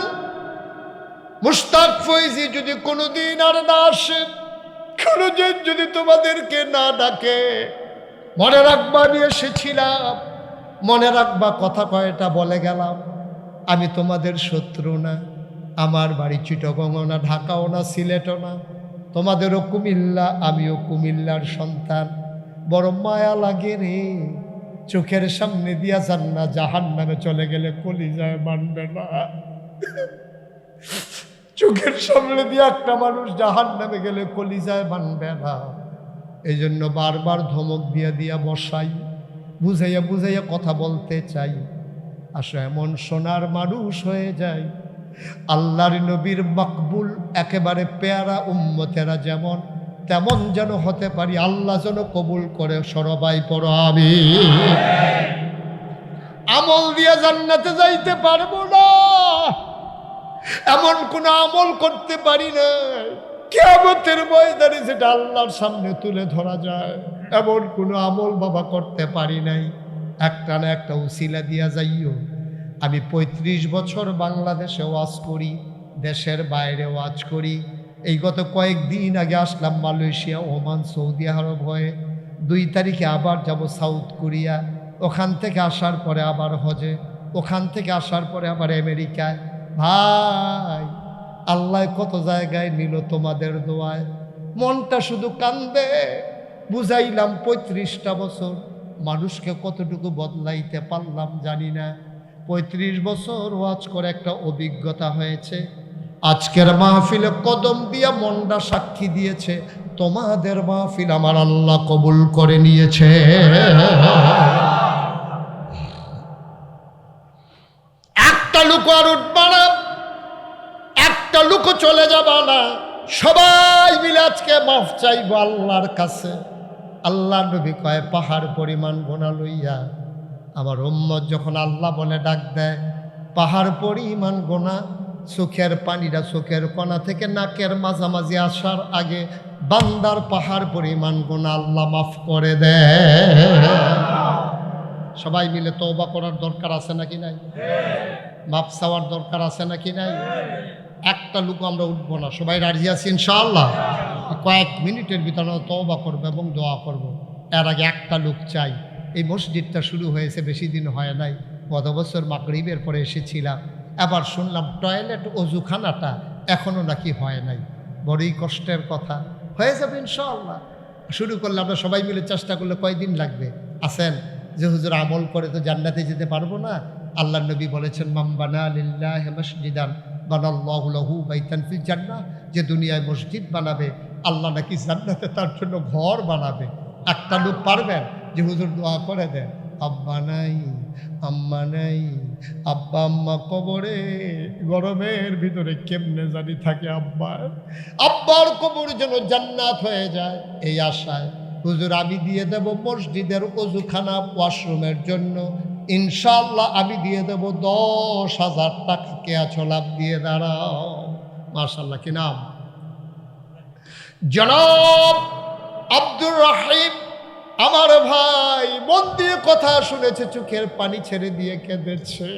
মুশতাক ফৈজি যদি কোনোদিন আর না আসে, কোনোদিন যদি তোমাদেরকে না ডাকে, মনে রাখবা আমি এসেছিলাম, মনে রাখবা কথা কয়টা বলে গেলাম। আমি তোমাদের শত্রু না, আমার বাড়ি চিটাগংও না, ঢাকাও না, সিলেটও না, তোমাদেরও কুমিল্লা, আমিও কুমিল্লার সন্তান। বড় মায়া লাগে রে, চোখের সামনে দিয়া জান্নাত জাহান্নামে চলে গেলে কলিজায় মানবে না। চোখের সামনে দিয়ে একটা মানুষ জাহান্নামে গেলে কলিজায় মানবে না। এই জন্য বারবার ধমক দিয়া দিয়া বসাই, বুঝাইয়া বুঝাইয়া কথা বলতে চাই। আসো এমন সোনার মানুষ হয়ে যায়, আল্লাহর নবীর মকবুল একেবারে পেয়ারা উম্মতেরা যেমন তেমন যেন হতে পারি। আল্লাহ যেন কবুল করে, সরবাই পড়ো আমিন। আমল দিয়ে জান্নাতে যাইতে পারবো না, এমন কোন আমল করতে পারি না কিয়ামতের ময়দানে যেটা আল্লাহর সামনে তুলে ধরা যায়, এমন কোনো আমল বাবা করতে পারি নাই। একটা না একটা উসিলা দিয়া যাইও। আমি ৩৫ বছর বাংলাদেশে ওয়াজ করি, দেশের বাইরে ওয়াজ করি। এই গত কয়েকদিন আগে আসলাম মালয়েশিয়া, ওমান, সৌদি আরব হয়ে। 2 তারিখে আবার যাব সাউথ কোরিয়া, ওখান থেকে আসার পরে আবার হজে, ওখান থেকে আসার পরে আবার আমেরিকায়। ভাই আল্লাহ কত জায়গায় নিল তোমাদের দোয়ায়, মনটা শুধু কান্দে। বুঝাইলাম 35টা বছর, মানুষকে কতটুকু বদলাইতে পারলাম জানি না। 35 বছর ওয়াজ করে একটা অভিজ্ঞতা হয়েছে। আজকের মাহফিলে কদম দিয়া মনটা সাক্ষী দিয়েছে, তোমাদের মাহফিল আমার আল্লাহ কবুল করে নিয়েছে। একটা লোক আর উঠবা না, একটা লোক চলে যাবা না, সবাই মিলে আজকে মাফ চাইবো আল্লাহর কাছে। আল্লাহ নবী কয় পাহাড় পরিমাণ গোনা লইয়া আমার উম্মত যখন আল্লাহ বলে ডাক দেয়, পাহাড় পরিমাণ গোনা, চোখের পানিটা চোখের কোণা থেকে নাকের মাঝামাঝি আসার আগে বান্দার পাহাড় পরিমাণ গোনা আল্লাহ মাফ করে দেয়। সবাই মিলে তওবা করার দরকার আছে নাকি নাই? মাফ চাওয়ার দরকার আছে নাকি নাই? একটা লোক আমরা উঠবো না, সবাই রাজি আছি ইনশাআল্লাহ। কয়েক মিনিটের ভিতরে তওবা করবো এবং দোয়া করব। এর আগে একটা লোক চাই। এই মসজিদটা শুরু হয়েছে বেশি দিন হয় নাই, গত বছর মাগরিবের পরে এসেছিলাম। এবার শুনলাম টয়লেট অজুখানাটা এখনও নাকি হয় নাই। বড়ই কষ্টের কথা। হয়ে যাবে ইনশাআল্লাহ। শুরু করলে আমরা সবাই মিলে চেষ্টা করলে কয়দিন লাগবে? আসেন যে হুজুর আমল করে তো জান্নাতে যেতে পারবো না। আল্লাহ নবী বলেছেন মান বানা লিল্লাহি মসজিদান বানাল্লাহু লাহু বাইতান ফিল জান্নাহ, যে দুনিয়ায় মসজিদ বানাবে আল্লাহ নাকি জান্নাতে তার জন্য ঘর বানাবে। একটা লোক পারবেন যে হুজুর দোয়া করে দেন, আব্বা নাই, আম্মা নাই, আব্বা আম্মা কবরে, গরমের ভিতরে কেমনে জানি থাকে আব্বা, আব্বার কবর যেন জান্নাত হয়ে যায়, এই আশায় হুজুর আমি দিয়ে দেব মসজিদের অজুখানা ওয়াশরুমের জন্য ইনশাআল্লাহ আমি দিয়ে দেব 10,000 টাকা। কে আছো লাভ দিয়ে দাঁড়াও। মাশাআল্লাহ, কি নাম? জনাব আব্দুর রহিম। আমার ভাই মন দিয়ে কথা শুনেছে, চোখের পানি ছেড়ে দিয়ে কেঁদেছে।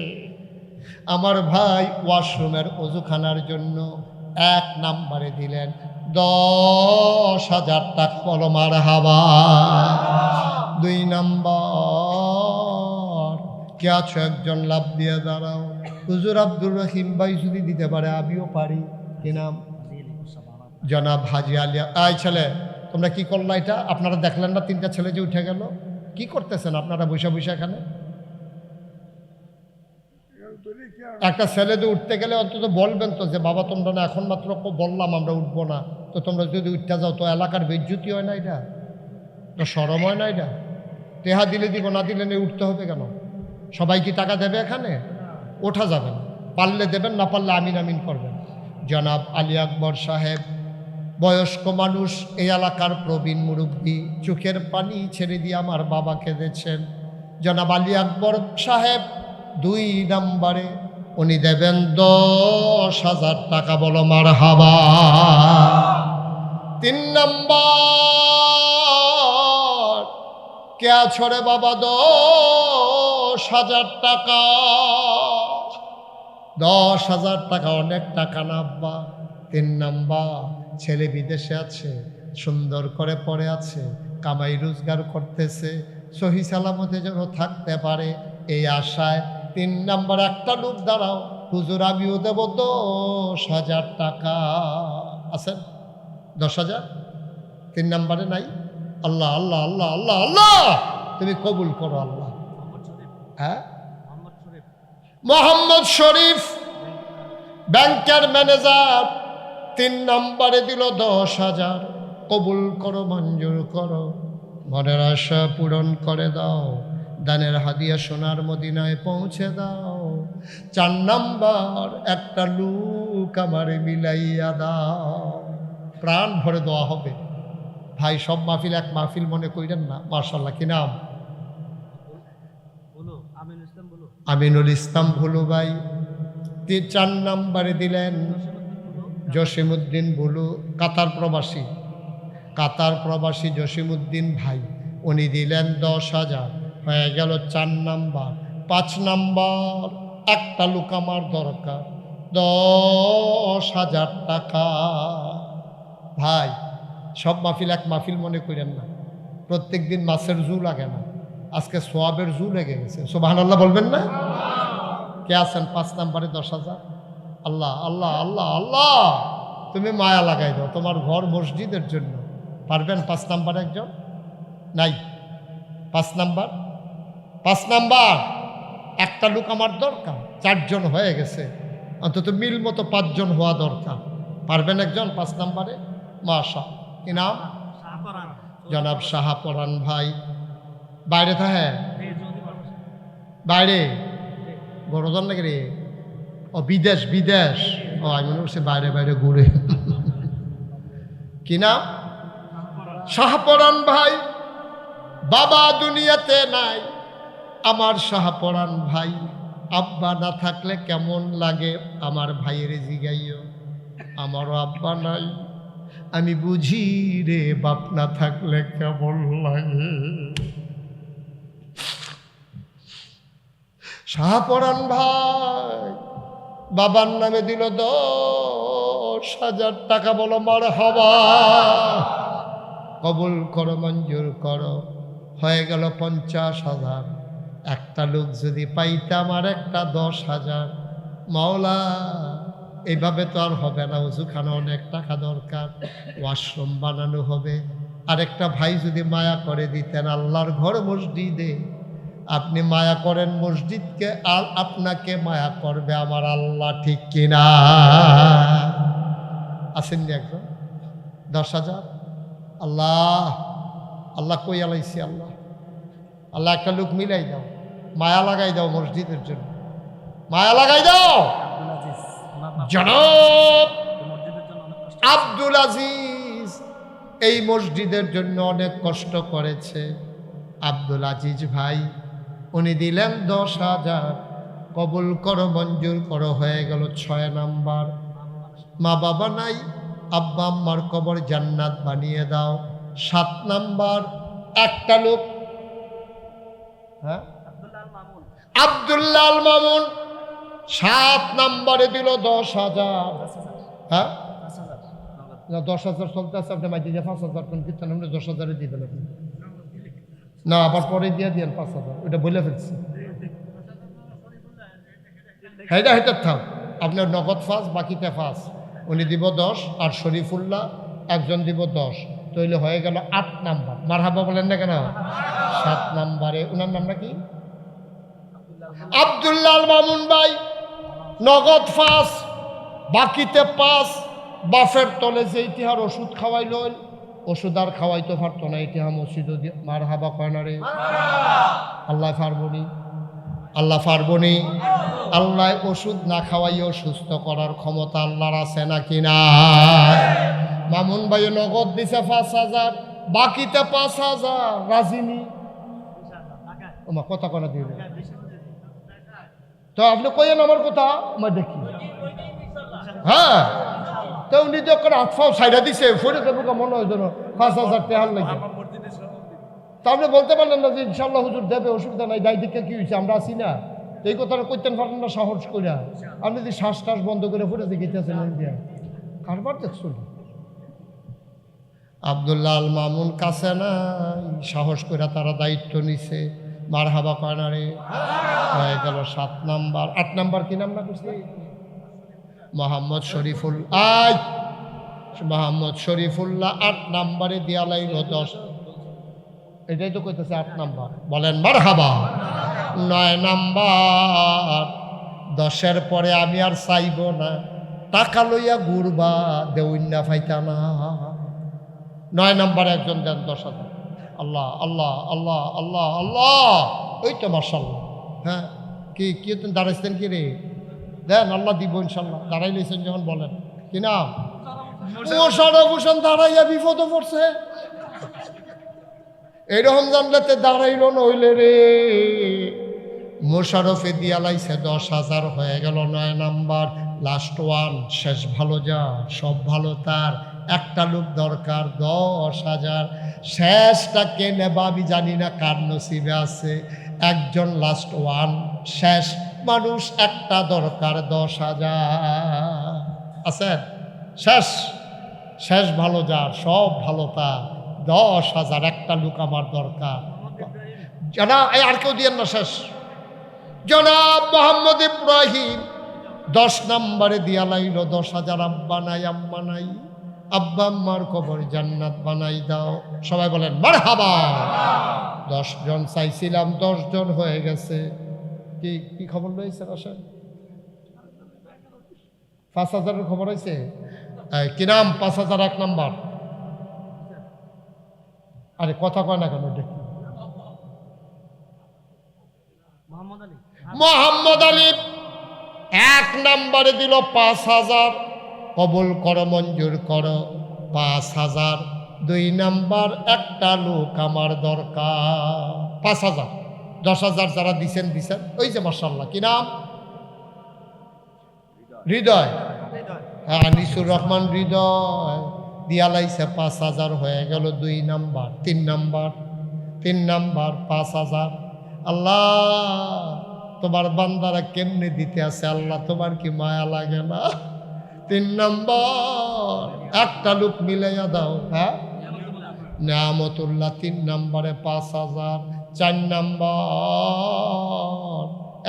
আমার ভাই ওয়াশরুমের ওযুখানার জন্য 1 নম্বরে দিলেন 10,000 টাকা। বলো মারহাবা। 2 নম্বর, কে আছো একজন লাভ দিয়ে দাঁড়াও। হুজুর আব্দুর রহিম ভাই যদি দিতে পারে আমিও পারি। কি নাম? জনাব হাজি আলিয়া। আই ছেলে, তোমরা কি করলা এটা? আপনারা দেখলেন না 3টা ছেলে যে উঠে গেল? কি করতেছেন আপনারা বসে বসে এখানে? একটা ছেলে যে উঠতে গেলে অন্তত বলবেন তো যে বাবা তোমরা না এখন মাত্র বললাম আমরা উঠবো না, তো তোমরা যদি উঠতে যাও তো এলাকার বেজ্জতি হয় না? এটা তো শরম হয় না? এটা টেহা দিলে দিব, না দিলে নেই, উঠতে হবে কেন? সবাই কি টাকা দেবে এখানে? ওঠা যাবে না। পারলে দেবেন, না পারলে আমিন আমিন করবেন। জনাব আলী আকবর সাহেব, বয়স্ক মানুষ, এই এলাকার প্রবীণ মুরব্বী, চোখের পানি ছেড়ে দিয়ে আমার বাবাকে দিয়েছেন। জনাব আলী আকবর সাহেব 2 নম্বরে উনি দেবেন 10,000 টাকা। বলো মারহাবা। 3 নম্বর, কে আছো রে বাবা? 10,000 টাকা। 10,000 টাকা অনেক টাকা না আব্বা? 3 নম্বর, ছেলে বিদেশে আছে, সুন্দর করে পড়ে আছে, কামাই রোজগার করতেছে, সহি সালামতে যেন থাকতে পারে এই আশায় 3 নম্বর একটা লোক দাঁড়াও। হুজুর আমিও দেব 10,000 টাকা। আছেন 10,000? 3 নম্বরে নাই? আল্লাহ আল্লাহ আল্লাহ আল্লাহ আল্লাহ, তুমি কবুল করো আল্লাহ। হ্যাঁ, মোহাম্মদ শরীফ ব্যাংকের ম্যানেজার 3 নম্বরে দিল 10,000। কবুল করো, মঞ্জুর করো, মনের আশা পূরণ করে দাও, দানের হাদিয়া সোনার মদিনায় পৌঁছে দাও। 4 নম্বর, একটা লোক আমার মিলাইয়া দাও। প্রাণ ভরে দেওয়া হবে ভাই। সব মাহফিল এক মাহফিল মনে কইরেন না। মাশাআল্লাহ, কি নাম? আমিনুল ইসলাম ভুলু ভাই 4 নম্বরে দিলেন জসিমউদ্দিন ভুলু, কাতার প্রবাসী জসিমউদ্দিন ভাই, উনি দিলেন 10,000। হয়ে গেল 4 নম্বর। 5 নম্বর, একটা লোক আমার দরকার 10,000 টাকা। ভাই সব মাহফিল এক মাহফিল মনে করেন না। প্রত্যেক দিন মাছের জু লাগে না, আজকে সোয়াবের জু লেগে গেছে। সুবহানাল্লাহ বলবেন না? কে আছেন 5 নম্বরে 10,000? আল্লাহ আল্লাহ আল্লাহ আল্লাহ, তুমি মায়া লাগাই দাও তোমার ঘর মসজিদের জন্য। পারবেন 5 নম্বরে একজন? নাই। 5 নাম্বার, একটা লোক আমার দরকার। 4 জন হয়ে গেছে, অন্তত মিল মতো 5 জন হওয়া দরকার। পারবেন একজন 5 নম্বরে? মাশা। কি নাম? জনাব শাহপরান ভাই। বাইরে থাকে? বাইরে বড়জন নাকি রে? ও বিদেশ। ও আমি মনে করছি বাইরে বাইরে ঘুরে। কি নাম? শাহপরান ভাই। বাবা দুনিয়াতে নাই, আমার শাহপরান ভাই। আব্বা না থাকলে কেমন লাগে আমার ভাইয়ের জিগাইও। আমারও আব্বা নাই, আমি বুঝি রে বাপ না থাকলে কেমন লাগে। শাহপরান ভাই বাবার নামে দিল 10,000 টাকা। বলো মারহাবা। কবুল করো, মঞ্জুর করো। হয়ে গেল 50,000। একটা লোক যদি পাইতাম আর একটা 10,000। মাওলা এইভাবে তো আর হবে না, ওযুখানে অনেক টাকা দরকার, ওয়াশরুম বানানো হবে। আরেকটা ভাই যদি মায়া করে দিতেন, আল্লাহর ঘর মসজিদে, আপনি মায়া করেন মসজিদকে, আর আপনাকে মায়া করবে আমার আল্লাহ, ঠিক কিনা? আসেননি একজন? 10,000। আল্লাহ আল্লাহ কই আলাইছি আল্লাহ, আল্লাহ একটা লোক মিলাই দাও, মায়া লাগাই দাও মসজিদের জন্য, মায়া লাগাই দাও। জনাব আব্দুল আজিজ এই মসজিদের জন্য অনেক কষ্ট করেছে। আব্দুল আজিজ ভাই উনি দিলেন 10,000, কবুল করো মঞ্জুর করো, হয়ে গেল 6 নাম্বার। মা বাবা নাই, আব্বা আম্মার কবর জান্নাত বানিয়ে দাও। 7 নাম্বার, একটা লোক, হ্যাঁ আব্দুল্লাহ আল মামুন 7 নাম্বারে দিল 10,000। হ্যাঁ না 10,000 চলতে আছে, আপনি মাইকে দিয়ে 5,000 কোন কীর্তন আপনি 10,000 দিয়ে দেন আপনি। না আবার পরে দিয়ে দিয়েন 5,000, ওইটা বলে ফেলছি। হেটা হেটার থাক, আপনার নগদ 5, বাকিতে 5। উনি দিব 10 আর শরীফুল্লাহ একজন দিব 10, তাইলে হয়ে গেল 8 নাম্বার। মারহাবা বলেন না কেন? 7 নাম্বারে ওনার নামটা কি? আব্দুল্লাহ আল মামুন ভাই, নগদ 5, বাকিতে 5। বাফের তলে যে ইতিহার ওষুধ খাওয়াইল, ওষুধ আর খাওয়াইতে পারতো না, ইতিহা মসজিদ। মারহাবা কয় না রে? আল্লাহ পারবনি, আল্লাহ পারবনি। আল্লাহ ওষুধ না খাওয়াইও সুস্থ করার ক্ষমতা আল্লাহর আছে নাকি না? মামুন ভাই নগদ দিছে 5,000, বাকিতে 5,000। রাজিনী ওমা কথা কনা দিয়ে, তো আপনি কইেন আমার কথা, আমার দেখি। হ্যাঁ, তো উনি যখন হাত ফাও সাইডা দিছে, ফোরে দেবো মনে হয় যেন 5,000 টাকার লাগে। তা আপনি বলতে পারলেন না যে ইনশাল্লাহ হুজুর দেবে, অসুবিধা নাই, দায় দিকে কি হয়েছে, আমরা আছি না। এই কথাটা কইতেন পারেন না সাহস কইরা? আপনি যদি শ্বাস টাস বন্ধ করে ফুটে গেতেছেন ইন্ডিয়া, কারবার দেখছিল। আব্দুল্লাহ আল মামুন কাছে না, সাহস করে তারা দায়িত্ব নিছে। মারহাবা কয় না রে? হয়ে গেল 7 নাম্বার। 8 নাম্বার কি নাম না করছে? মোহাম্মদ শরীফুল আই, মোহাম্মদ শরীফুল্লাহ 8 নাম্বারে দিয়া লাইল 10। এটাই তো কইতেছে 8 নাম্বার। বলেন মারহাবা। 9 নাম্বার, 10-এর পরে আমি আর চাইব না, টাকা লইয়া ঘুরবা, দেউন্না ফাইতা না। 9 নাম্বার একজন দেন 10,000। আল্লাহ আল্লাহ আল্লাহ আল্লাহ আল্লাহ, ওই তো মাশাআল্লাহ। হ্যাঁ, কি কি তুমি দাঁড়াইছেন কি রে? দেন, আল্লাহ দিব ইনশাল্লাহ। দাঁড়াই লইছেন যখন বলেন কি নাম? মোশাররফ হোসেন দাঁড়াইয়া বিপদে পড়ছে। এইরকম জানলে দাঁড়াইল নইলে রে। মোশাররফে দিয়া লাইছে 10,000, হয়ে গেল 9 নাম্বার। লাস্ট ওয়ান, শেষ ভালো যা সব ভালো তার, একটা লোক দরকার 10,000। শেষটা কে নেবা আমি জানি না, কার নসিবে আছে। একজন লাস্ট ওয়ান, শেষ মানুষ, একটা দরকার 10,000। আছেন? শেষ, শেষ ভালো যার সব ভালো তার, 10,000, একটা লোক আমার দরকার। জনাব আর কেউ দিয়েন না, শেষ। জনাব মোহাম্মদ ইব্রাহিম 10 নাম্বারে দিয়া লাইল 10,000। আব্বা নাই আম্মা নাই, আব্বা আম্মার কবর জান্নাত বানাই দাও। সবাই বলেন মারহাবা। 10 জন চাইছিলাম, 10 জন হয়ে গেছে। কি কি খবর রয়েছে? আসেন, 5,000-এর খবর হয়েছে। কি নাম? 5,000 1 নাম্বার। আরে কথা কয় না কেন? দেখি মোহাম্মদ আলী 1 নাম্বারে দিল 5,000। কবুল করো মঞ্জুর করো 5,000। 2 নাম্বার, একটা লোক আমার দরকার 5,000। 10,000 যারা দিছেন দিছেন, ওই যে মাশাআল্লাহ। কি নাম? হৃদয়। হ্যাঁ, নিসুর রহমান হৃদয় দিয়া লাইছে 5,000, হয়ে গেল 2 নাম্বার। 3 number, 3 number 5,000। আল্লাহ তোমার বান্দারা কেমনে দিতে আছে, আল্লাহ তোমার কি মায়া লাগে না? 3 নাম্বার, একটা লোক মিলাইয়া দাও। হ্যাঁ, নিয়ামতুল্লাহ 3 নাম্বারে 5,000। 4 নাম্বার,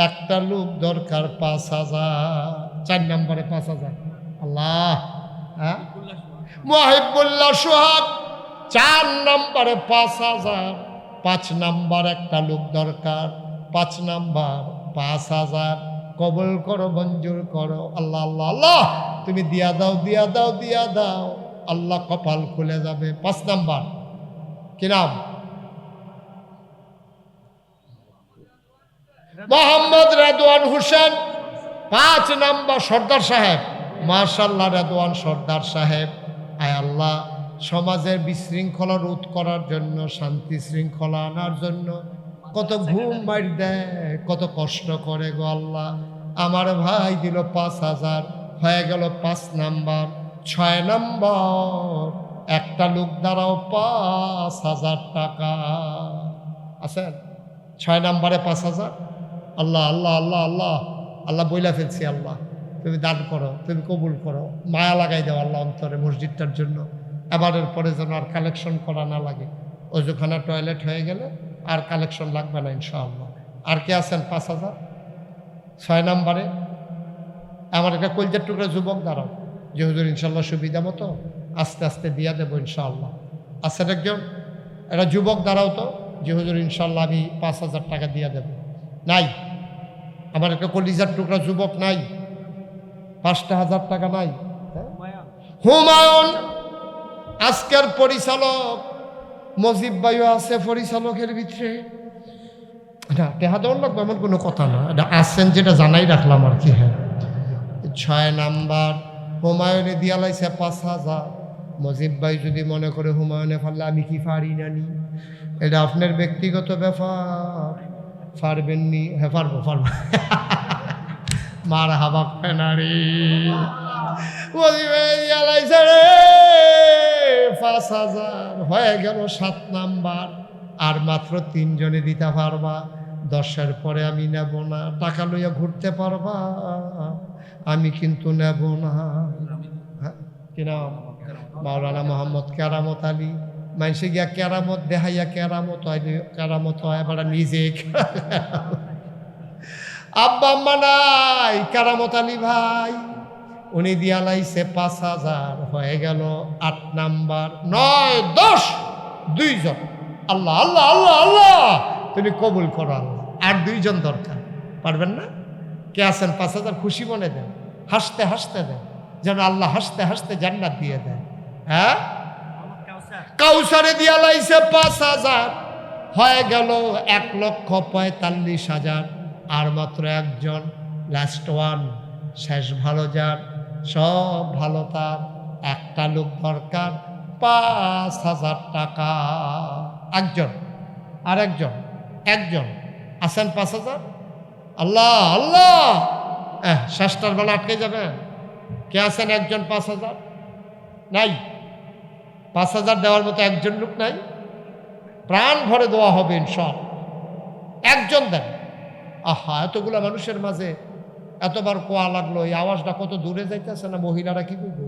একটা লোক দরকার 5,000। 4 নাম্বারে 5,000। আল্লাহ, হ্যাঁ, মুহিবুল্লাহ সোহাগ 4 নাম্বারে 5,000। 5 নাম্বার, একটা লোক দরকার 5 নাম্বার 5,000। কবুল করো মঞ্জুর করো। আল্লাহ আল্লাহ আল্লাহ, তুমি দিয়া দাও দিয়া দাও দিয়া দাও, আল্লাহ কপাল খুলে যাবে। 5 নাম্বার। কি নাম? মোহাম্মদ রেদওয়ান হোসেন 5 নাম্বার। সর্দার সাহেব, মাশাআল্লাহ, রেদওয়ান সর্দার সাহেব। আয় আল্লাহ, সমাজের বিশৃঙ্খলা রোধ করার জন্য, শান্তি শৃঙ্খলা আনার জন্য কত ঘুম মার দেয়, কত কষ্ট করে গো আল্লাহ। আমার ভাই দিল 5,000, হয়ে গেল 5 নাম্বার। 6 নাম্বার একটা লোক দ্বারাও 5,000 টাকা আছেন। 6 নাম্বারে 5,000। আল্লাহ আল্লাহ আল্লাহ আল্লাহ আল্লাহ বইলা ফেলছি, আল্লাহ তুমি দান করো, তুমি কবুল করো, মায়া লাগাই দাও আল্লাহ অন্তরে মসজিদটার জন্য। এবারের পরে যেন আর কালেকশন করা না লাগে। ওজুখানা টয়লেট হয়ে গেলে আর কালেকশন লাগবে না ইনশাআল্লাহ। আর কে আছেন 5,000? 6 নাম্বারে আমার একটা কলজার টুকরা যুবক দাঁড়াও, যে হুজুর ইনশাল্লাহ সুবিধা মতো আস্তে আস্তে দিয়া দেবো ইনশাআল্লাহ। আছেন একজন? একটা যুবক দাঁড়াও তো, যে হুজুর ইনশাল্লাহ আমি 5,000 টাকা দিয়া দেব। নাই? আমার একটা কলিজার টুকরা যুবক নাই? 5,000 টাকা নাই? হুমায়ুন আজকের পরিচালক, মজিব ভাইও আছে পরিচালকের ভিতরে। না টেহা দেওয়ার লাগবে এমন কোনো কথা না, এটা আসছেন যেটা জানাই রাখলাম আর কি। হ্যাঁ 6 নাম্বার হুমায়ুনে দিয়া লাইছে 5,000। মজিব ভাই যদি মনে করে হুমায়ুনে ফারলে আমি কি পারি না নি, এটা আপনার ব্যক্তিগত ব্যাপার। পারবেননি? হ্যাঁ পারবো পারবো। মার হাবা ফেনারি মজিব ভাই দিয়া লাইছে রে 5,000, হয়ে গেল 7 নাম্বার। আর মাত্র 3 জনে দিতে পারবা, 10-এর পরে আমি নেব না। টাকা লইয়া ঘুরতে পারবা, আমি কিন্তু নেব না। হ্যাঁ কি নাম? মাওলানা মোহাম্মদ কেরামত আলী। মানুষে গিয়া কেরামত দেখাইয়া কেরামত হয়, কেরামত হয় এবার নিজে। আব্বা আম্মা নাই, কেরামত আলী ভাই উনি দিয়া লাইছে 5,000, হয়ে গেল 8 নাম্বার। 9, 10, 2 জন। আল্লাহ আল্লাহ আল্লাহ আল্লাহ তুমি কবুল করো আল্লাহ। আর 2 জন দরকার, পারবেন না? কে আছেন 5,000? খুশি মনে দেন, হাসতে হাসতে দেন, যেন আল্লাহ হাসতে হাসতে জান্নাত দিয়ে দেন। হ্যাঁ কাউসারে দিয়া লাইছে 5,000, হয়ে গেল 1,45,000। আর মাত্র একজন, লাস্ট ওয়ান, শেষ ভালো যার, সব ভালো তার, একটা লোক দরকার 5,000 টাকা। একজন, আর একজন, একজন আছেন 5,000? আল্লাহ আল্লাহ শেষটার বেলা আটকে যাবেন। কে আছেন একজন 5,000? নাই? 5,000 দেওয়ার মতো একজন লোক নাই? প্রাণ ভরে দেওয়া হবে ইনশাআল্লাহ। একজন দেন। আহা এতগুলা মানুষের মাঝে এতবার কোয়া লাগলো, এই আওয়াজটা কত দূরে যাইতেছে না। মহিলারা কি বলবো?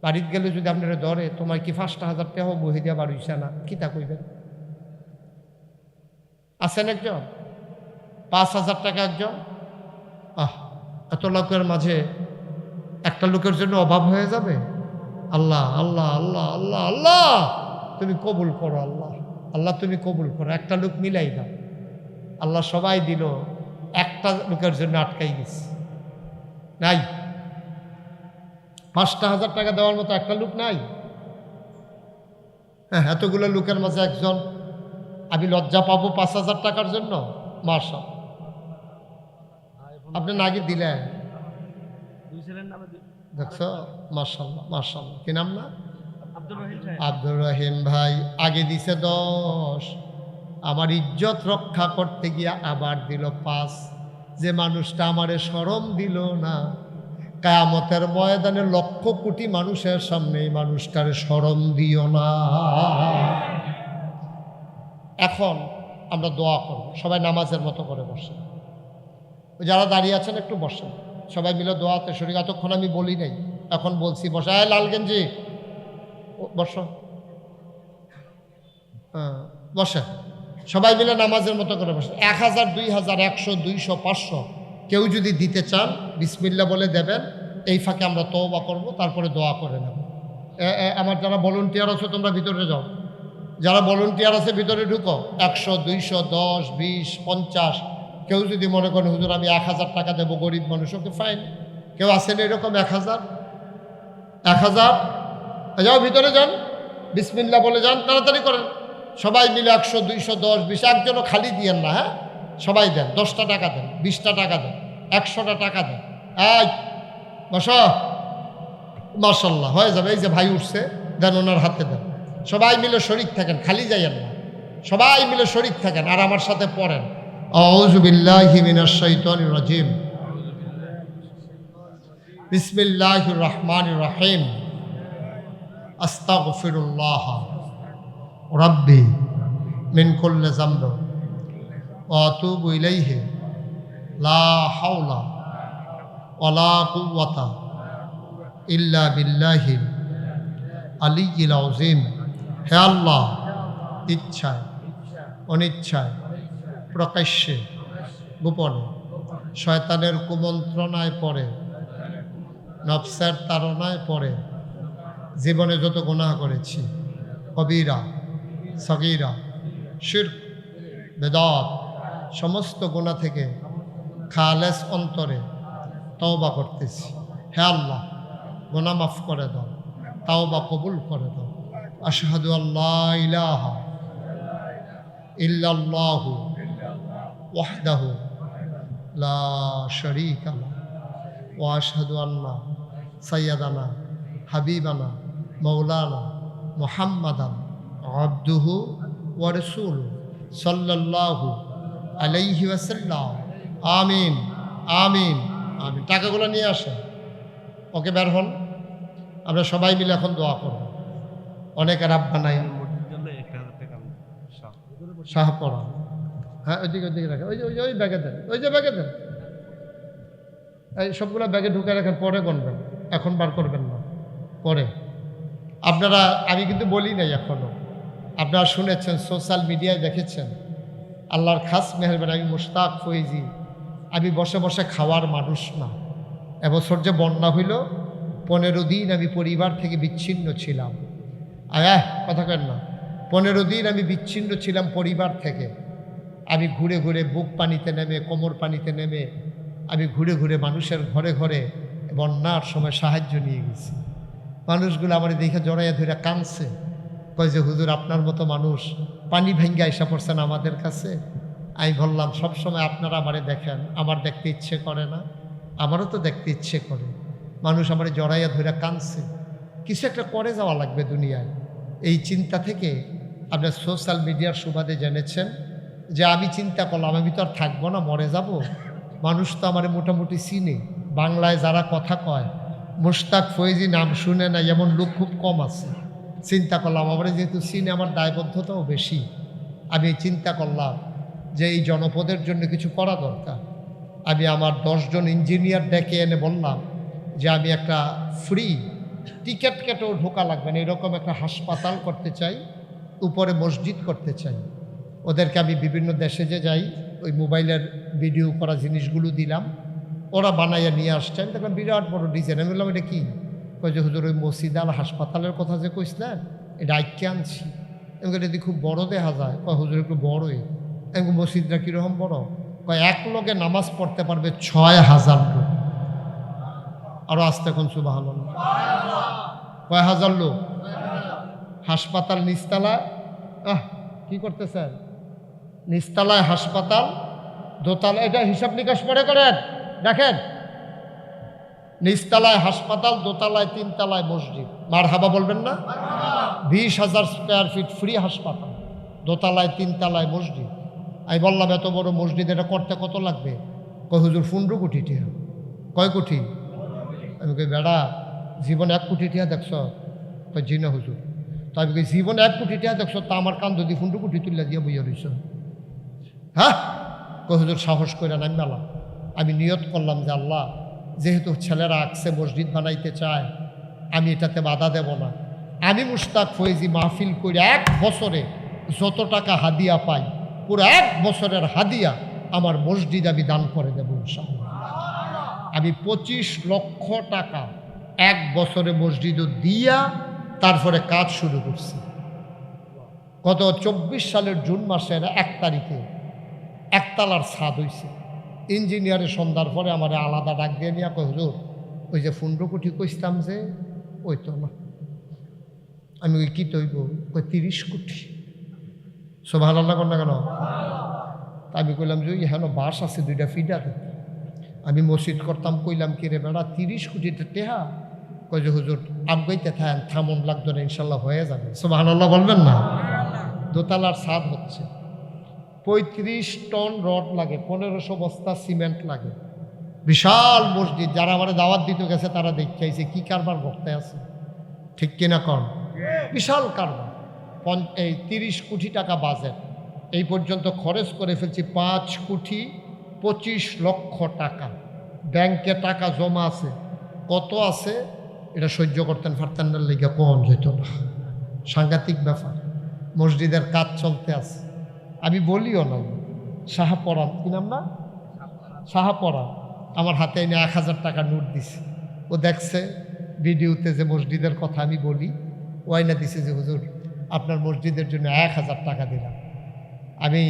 বাড়িতে গেলে যদি আপনারা ধরে, তোমার কি 5,000 টাকা বহি দিয়া বাড়িছে না, কি তা কইবেন? আছেন একজন 5,000 টাকা একজন? এত লোকের মাঝে একটা লোকের জন্য অভাব হয়ে যাবে? আল্লাহ আল্লাহ আল্লাহ আল্লাহ আল্লাহ তুমি কবুল করো আল্লাহ, আল্লাহ তুমি কবুল করো। একটা লোক মিলাই দাও আল্লাহ। সবাই দিল, একটা লোকের জন্য আটকাই গেছে। নাই? 5,000 টাকা দেওয়ার মতো একটা লোক নাই? হ্যাঁ এতগুলো লোকের মাঝে একজন। আমি লজ্জা পাবো 5,000 টাকার জন্য? মাশা আপনি নাকি দিলেন, দেখছো? মাশাআল্লাহ মাশাআল্লাহ। কি নাম? না আব্দুর রহিম ভাই আগে দিছে 10, আমার ইজ্জত রক্ষা করতে গিয়া আবার দিল 5। যে মানুষটা আমারে শরম দিল না, কিয়ামতের ময়দানে লক্ষ কোটি মানুষের সামনে এই মানুষটারে শরম দিও না। এখন আমরা দোয়া করব, সবাই নামাজের মতো করে বসেন। যারা দাঁড়িয়ে আছেন একটু বসেন, সবাই মিলে দোয়াতে শরীর। এতক্ষণ আমি বলি নাই, এখন বলছি। বসা লালগেঞ্জি বসো, বসে সবাই মিলে নামাজের মতো করে বসে। 1,000, 2,000, 100, 200, 500 কেউ যদি দিতে চান বিসমিল্লাহ বলে দেবেন। এই ফাঁকে আমরা তওবা করব, তারপরে দোয়া করে নেব। আমার যারা ভলেন্টিয়ার আছে তোমরা ভিতরে যাও, যারা ভলেন্টিয়ার আছে ভিতরে ঢুকো। 100, 200, 10, 20, 50 কেউ যদি মনে করেন হুজুর আমি 1,000 টাকা দেবো গরিব মানুষ, ওকে ফাইন। কেউ আসেন এরকম 1,000? 1,000 যাও ভিতরে যান, বিসমিল্লাহ বলে যান, তাড়াতাড়ি করেন। সবাই মিলে 100, 200, 10, 20, একজনও খালি দিয়েন না। হ্যাঁ সবাই দেন, 10টা টাকা দেন, 20টা টাকা দেন, 100টা টাকা দেন। এই বসো, মাশাআল্লাহ হয়ে যাবে। এই যে ভাই উঠছে, দেন ওনার হাতে দেন। সবাই মিলে শরীক থাকেন, খালি যাইয়েন না। সবাই মিলে শরীক থাকেন আর আমার সাথে পড়েন আউযু বিল্লাহি মিনাশ শাইতানির রাজিম বিসমিল্লাহির রহমানির রহিম আস্তাগফিরুল্লাহ রাব্বি মিন কুল্লি যামব ওয়া আতুবু ইলাইহি লা হাওলা ওয়ালা কুওয়াতা ইল্লা বিল্লাহিল আলিয়্যিল আযীম। হে আল্লাহ, ইচ্ছায় অনিচ্ছায় প্রকাশ্যে গোপনে শয়তানের কুমন্ত্রণায় পড়ে নফসের তাড়নায় পড়ে জীবনে যত গুনাহ করেছি, কবিরা সগীরা শিরক বেদাত সমস্ত গুনাহ থেকে খালেস অন্তরে তওবা করতেছি। হে আল্লাহ, গুনাহ মাফ করে দাও, তওবা কবুল করে দাও। আশহাদু আল্লা ইলাহা ইল্লাল্লাহু ওয়াহদাহু লা শারীকা লাহু ওয়া আশহাদু আন্না সাইয়্যিদানা হাবিবানা মাওলানা মুহাম্মাদান আবদুহু ওয়া রাসূলুহু সাল্লাল্লাহু আলাইহি ওয়াসাল্লাম। আমিন আমিন আমিন। টাকাগুলো নিয়ে আসেন, ওকে বের হন। আমরা সবাই মিলে এখন দোয়া করব। অনেকের আব্বা নাই, শাহ পড়া, হ্যাঁ ওইদিকে ওইদিকে রাখেন, ওই যে ওই যে ওই ব্যাগে দেন, ওই যে ব্যাগে দেন, এই সবগুলো ব্যাগে ঢুকে রাখেন, পরে গণবেন, এখন বার করবেন না, পরে। আপনারা, আমি কিন্তু বলি নাই এখনো, আপনারা শুনেছেন, সোশ্যাল মিডিয়ায় দেখেছেন। আল্লাহর খাস মেহেরবানি, আমি মুশতাক ফৈজি, আমি বসে বসে খাওয়ার মানুষ না। এবছর যে বন্যা হইল, 15 দিন আমি পরিবার থেকে বিচ্ছিন্ন ছিলাম। কথা কেন না, 15 দিন আমি বিচ্ছিন্ন ছিলাম পরিবার থেকে। আমি ঘুরে ঘুরে বুক পানিতে নেমে, কোমর পানিতে নেমে, আমি ঘুরে ঘুরে মানুষের ঘরে ঘরে বন্যার সময় সাহায্য নিয়ে গেছি। মানুষগুলো আমার দেখে জড়াইয়া ধরে কাঁদছে, কয় যে হুজুর আপনার মতো মানুষ পানি ভেঙ্গে আইসা পড়ছেন আমাদের কাছে। আমি বললাম, সবসময় আপনারা আমারে দেখেন, আমার দেখতে ইচ্ছে করে না? আমারও তো দেখতে ইচ্ছে করে। মানুষ আমার জড়াইয়া ধরে কাঁদছে, কিছু একটা করে যাওয়া লাগবে দুনিয়ায়। এই চিন্তা থেকে আপনার সোশ্যাল মিডিয়ার সুবাদে জেনেছেন যে আমি চিন্তা করলাম, আমি তো আর থাকবো না, মরে যাব। মানুষ তো আমার মোটামুটি চিনে, বাংলায় যারা কথা কয়, মুশতাক ফৈজি নাম শুনে না এমন লোক খুব কম আছে। চিন্তা করলাম, আমার যেহেতু চিনে, আমার দায়বদ্ধতাও বেশি। আমি চিন্তা করলাম যে এই জনপদের জন্য কিছু করা দরকার। আমি আমার 10 জন ইঞ্জিনিয়ার ডেকে এনে বললাম যে আমি একটা ফ্রি টিকিট কেটেও ঢোকা লাগবে না, এরকম একটা হাসপাতাল করতে চাই, উপরে মসজিদ করতে চাই। ওদেরকে আমি বিভিন্ন দেশে যে যাই, ওই মোবাইলের ভিডিও করা জিনিসগুলো দিলাম, ওরা বানাইয়া নিয়ে আসছে। আমি দেখলাম বিরাট বড় ডিজাইন। আমি বললাম, এটা কি? কই যে হুজুর ওই মসজিদ আল হাসপাতালের কথা যে কইছিলেন, এটা আইকে আনছি। আমি যদি খুব বড় দেখা যায়, কয় হুজুর একটু বড়ই। আমি মসজিদটা কীরকম বড়? কয় এক লোকে নামাজ পড়তে পারবে 6000 লোক। আরও আসতে কোন সুবহানাল্লাহ, কয় হাজার লোক। হাসপাতাল নিচতলায়, কি করতেছেন? নিচতলায় হাসপাতাল, দোতলায়, এটা হিসাব নিকাশ পরে করেন, দেখেন। নিচতলায় হাসপাতাল, দোতলায় 3 তলায় মসজিদ। মারহাবা বলবেন না? 20,000 স্কোয়ার ফিট ফ্রি হাসপাতাল, দোতলায় 3 তলায় মসজিদ। আমি বললাম, এত বড় মসজিদ এটা করতে কত লাগবে? কয় হুজুর 15 কোটি টাকা। কয় কোটি? আমি কই বেড়া, জীবন 1 কোটি টাকা দেখছ? কয় জি না হুজুর। তো আমি কই জীবন 1 কোটি টাকা দেখছ, তা আমার কান যদি 15 কোটি তুলে দিয়ে বইয়া রইছ? হ্যাঁ। কয় হুজুর সাহস করে নামি মেলা। আমি নিয়ত করলাম যে আল্লাহ, যেহেতু ছেলেরা আঁকছে মসজিদ বানাইতে চায়, আমি এটাতে বাধা দেব না। আমি মুশতাক ফৈজি মাহফিল করে 1 বছরে যত টাকা হাদিয়া পাই, পুরো 1 বছরের হাদিয়া আমার মসজিদ আমি দান করে দেবো ইনশাআল্লাহ। আমি 25 লক্ষ টাকা 1 বছরে মসজিদও দিয়া তারপরে কাজ শুরু করছি। গত 24 সালের জুন মাসের 1 তারিখে 1 তলার ছাদ হয়েছে। ইঞ্জিনিয়ারের সন্ধ্যার পরে আমার আলাদা ডাক দিয়ে নিয়ে কয় হুজুর, ওই যে 15 কোটি কইতাম যে, ওই তো না। আমি ওই কী তৈব? কই 30 কোটি। সুবহানাল্লাহ কর না কেন? আমি কইলাম যে ওই হেন বাস আছে 2টা ফিডাতে, আমি মসজিদ করতাম। কইলাম কি রে বেড়া, 30 কোটিটা টেহা? কই যে হুজুর আগাইতে থাকেন, থামন লাগতো না, ইনশাল্লাহ হয়ে যাবে। সুবহানাল্লাহ বলবেন না? দোতলার ছাদ হচ্ছে, 35 টন রড লাগে, 1500 বস্তা সিমেন্ট লাগে, বিশাল মসজিদ। যারা আমার দাওয়াত দিতে গেছে তারা দেখতে আইছে কি কারবার বক্তায় আছে, ঠিক কিনা কন? বিশাল কারবার। এই 30 কোটি টাকা বাজেট, এই পর্যন্ত খরচ করে ফেলছি 5 কোটি 25 লক্ষ টাকা। ব্যাংকে টাকা জমা আছে, কত আছে এটা সহ্য করতেন পারতেন না, লেগে কম যেত না। সাংঘাতিক ব্যাপার। মসজিদের কাজ চলতে আছে, আমি বলিও না। শাহপরান, কি নাম না, শাহপরান আমার হাতে এনে 1000 টাকা নোট দিছে। ও দেখছে ভিডিওতে যে মসজিদের কথা আমি বলি, ও আইনা দিছে যে হুজুর আপনার মসজিদের জন্য 1000 টাকা দিলাম। আমি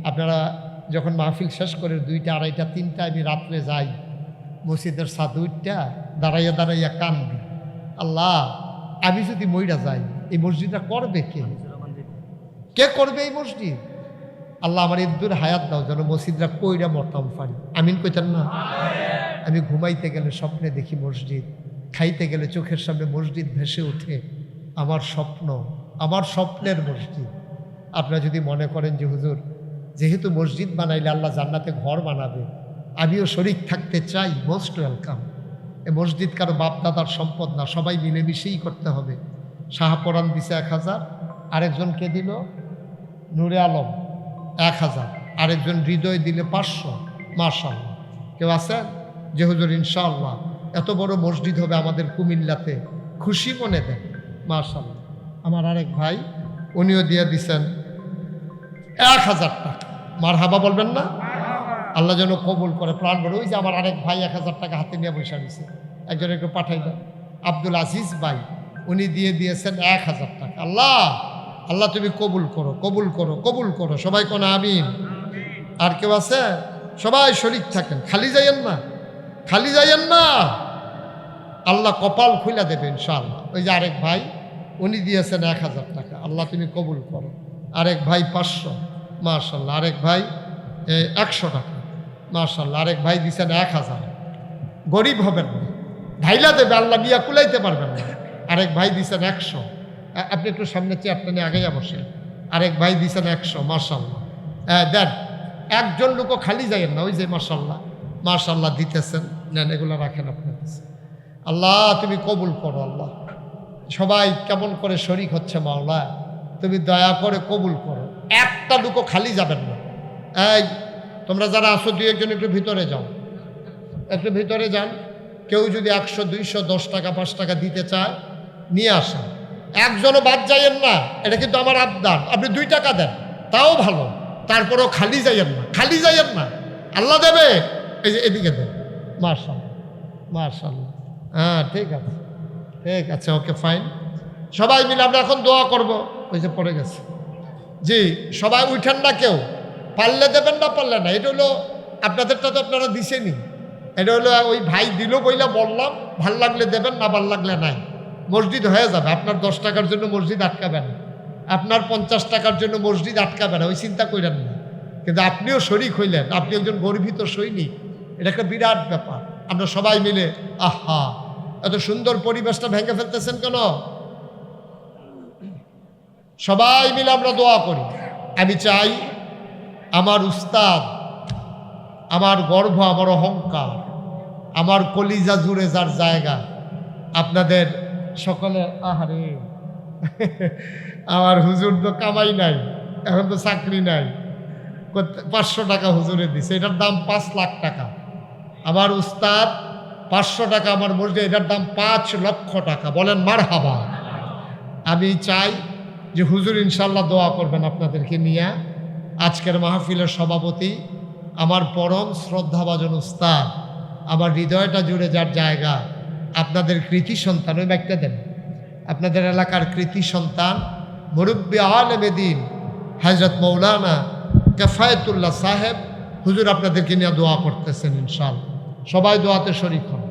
আপনারা যখন মাহফিল শেষ করে 2টা, 2:30, 3টা আমি রাত্রে যাই মসজিদের ছাদ উঠটা দাঁড়াইয়া দাঁড়াইয়া কান্দি, আল্লাহ আমি যদি মইরা যাই এই মসজিদটা করবে কে? কে করবে এই মসজিদ? আল্লাহ আমার ইদ্দুর হায়াত দাও যেন মসজিদরা কইরা মরতাম পারি। আমিন কইতেন না? আমি ঘুমাইতে গেলে স্বপ্নে দেখি মসজিদ, খাইতে গেলে চোখের সামনে মসজিদ ভেসে ওঠে। আমার স্বপ্ন, আমার স্বপ্নের মসজিদ। আপনারা যদি মনে করেন যে হুজুর যেহেতু মসজিদ বানাইলে আল্লাহ জান্নাতে ঘর বানাবে, আমিও শরীক থাকতে চাই, মোস্ট ওয়েলকাম। এ মসজিদ কারো বাপ দাদার সম্পদ না, সবাই মিলেমিশেই করতে হবে। শাহপরান দিছে 1000, আরেকজনকে দিল নূরে আলম 1000, আরেকজন হৃদয় দিলে 500। মাশাআল্লাহ। কেউ আছেন যে হুজুর ইনশাআল্লাহ এত বড় মসজিদ হবে আমাদের কুমিল্লাতে, খুশি মনে দেন? মাশাআল্লাহ। আমার আরেক ভাই উনিও দিয়ে দিছেন 1000 টাকা। মারহাবা বলবেন না? আল্লাহ যেন কবুল করে প্রাণ ভরে। ওই যে আমার আরেক ভাই 1000 টাকা হাতে নিয়ে বসে দিয়েছে, একজন একটু পাঠাইলেন আব্দুল আজিজ ভাই, উনি দিয়ে দিয়েছেন 1000 টাকা। আল্লাহ আল্লাহ তুমি কবুল করো, কবুল করো, কবুল করো। সবাই কোন আমিন। আর কেউ আছে? সবাই শরীক থাকেন, খালি যাইয়েন না, খালি যাইয়েন না। আল্লাহ কপাল খুলে দেবে ইনশাআল্লাহ। ওই যে আরেক ভাই উনি দিয়েছেন 1000 টাকা, আল্লাহ তুমি কবুল করো। আরেক ভাই 500, মাশাআল্লাহ। আরেক ভাই 100 টাকা, মাশাআল্লাহ। আরেক ভাই দিয়েছেন 1000। গরিব হবেন না, ঢাইলা দেবে আল্লাহ, নিয়ে কুলাইতে পারবেন না। আরেক ভাই দিয়েছেন 100, আপনি একটু সামনে চেয়ারটা নিয়ে আগে বসেন। আরেক ভাই দিয়েছেন 100, মাশাআল্লাহ। দেন, একজন লোকও খালি যাইয়েন না। ওই যে মাশাআল্লাহ, মাশাআল্লাহ দিতেছেন, নেন এগুলো রাখেন আপনার কাছে। আল্লাহ তুমি কবুল করো। আল্লাহ সবাই কেমন করে শরীক হচ্ছে, মাওলা তুমি দয়া করে কবুল করো। একটা লোকও খালি যাবেন না। এই তোমরা যারা আসো 2-1 জন একটু ভিতরে যাও, একটু ভিতরে যান। কেউ যদি 100, 200, 10 টাকা, 5 টাকা দিতে চায় নিয়ে আসেন। একজনও বাদ যাইয়েন না, এটা কিন্তু আমার আবদার। আপনি 2 টাকা দেন তাও ভালো, তারপরেও খালি যাইয়েন না, খালি যাইয়েন না। আল্লাহ দেবে। এই যে এদিকে দেন। মাশাআল্লাহ, মাশাআল্লাহ। হ্যাঁ ঠিক আছে, ঠিক আছে, ওকে ফাইন। সবাই মিলে আমরা এখন দোয়া করব। ওই যে পড়ে গেছে। জি, সবাই উঠেন না, কেউ পারলে দেবেন, না পারলে না। এটা হলো আপনাদেরটা তো আপনারা দিছেনি। এটা হলো ওই ভাই দিল বইলা বললাম, ভাল লাগলে দেবেন, না ভাল লাগলে নাই। মসজিদ হয়ে যাবে। আপনার 10 টাকার জন্য মসজিদ আটকাবে না, আপনার 50 টাকার জন্য মসজিদ আটকাবে না, ওই চিন্তা করেন না। কিন্তু আপনিও শরীক হইলেন, আপনি একজন গর্বিত সৈনিক, এটা একটা বিরাট ব্যাপার। আমরা সবাই মিলে আহা এত সুন্দর পরিবেশটা ভেঙে ফেলতেছেন কেন? সবাই মিলে আমরা দোয়া করি। আমি চাই আমার উস্তাদ, আমার গর্ব, আমার অহংকার, আমার কলিজা জুড়ে যার জায়গা, আপনাদের সকলে আহারে আমার হুজুর তো কামাই নাই, এখন তো চাকরি নাই, 500 টাকা হুজুরে দিছে, এটার দাম 5 লাখ টাকা। আমার উস্তাদ 500 টাকা আমার মসজিদ, এটার দাম 5 লক্ষ টাকা। বলেন মারহাবা। আমি চাই যে হুজুর ইনশাল্লাহ দোয়া করবেন আপনাদেরকে নিয়ে। আজকের মাহফিলের সভাপতি আমার পরম শ্রদ্ধাভাজন উস্তাদ, আমার হৃদয়টা জুড়ে যার জায়গা, আপনাদের কৃতি সন্তান, ওই ব্যাগটা দেন, আপনাদের এলাকার কৃতি সন্তান মুরব্বী আলেম দ্বীন হযরত মৌলানা কিফায়েতুল্লাহ সাহেব হুজুর আপনাদেরকে নিয়ে দোয়া করতেছেন ইনশাআল্লাহ। সবাই দোয়াতে শরীক হন।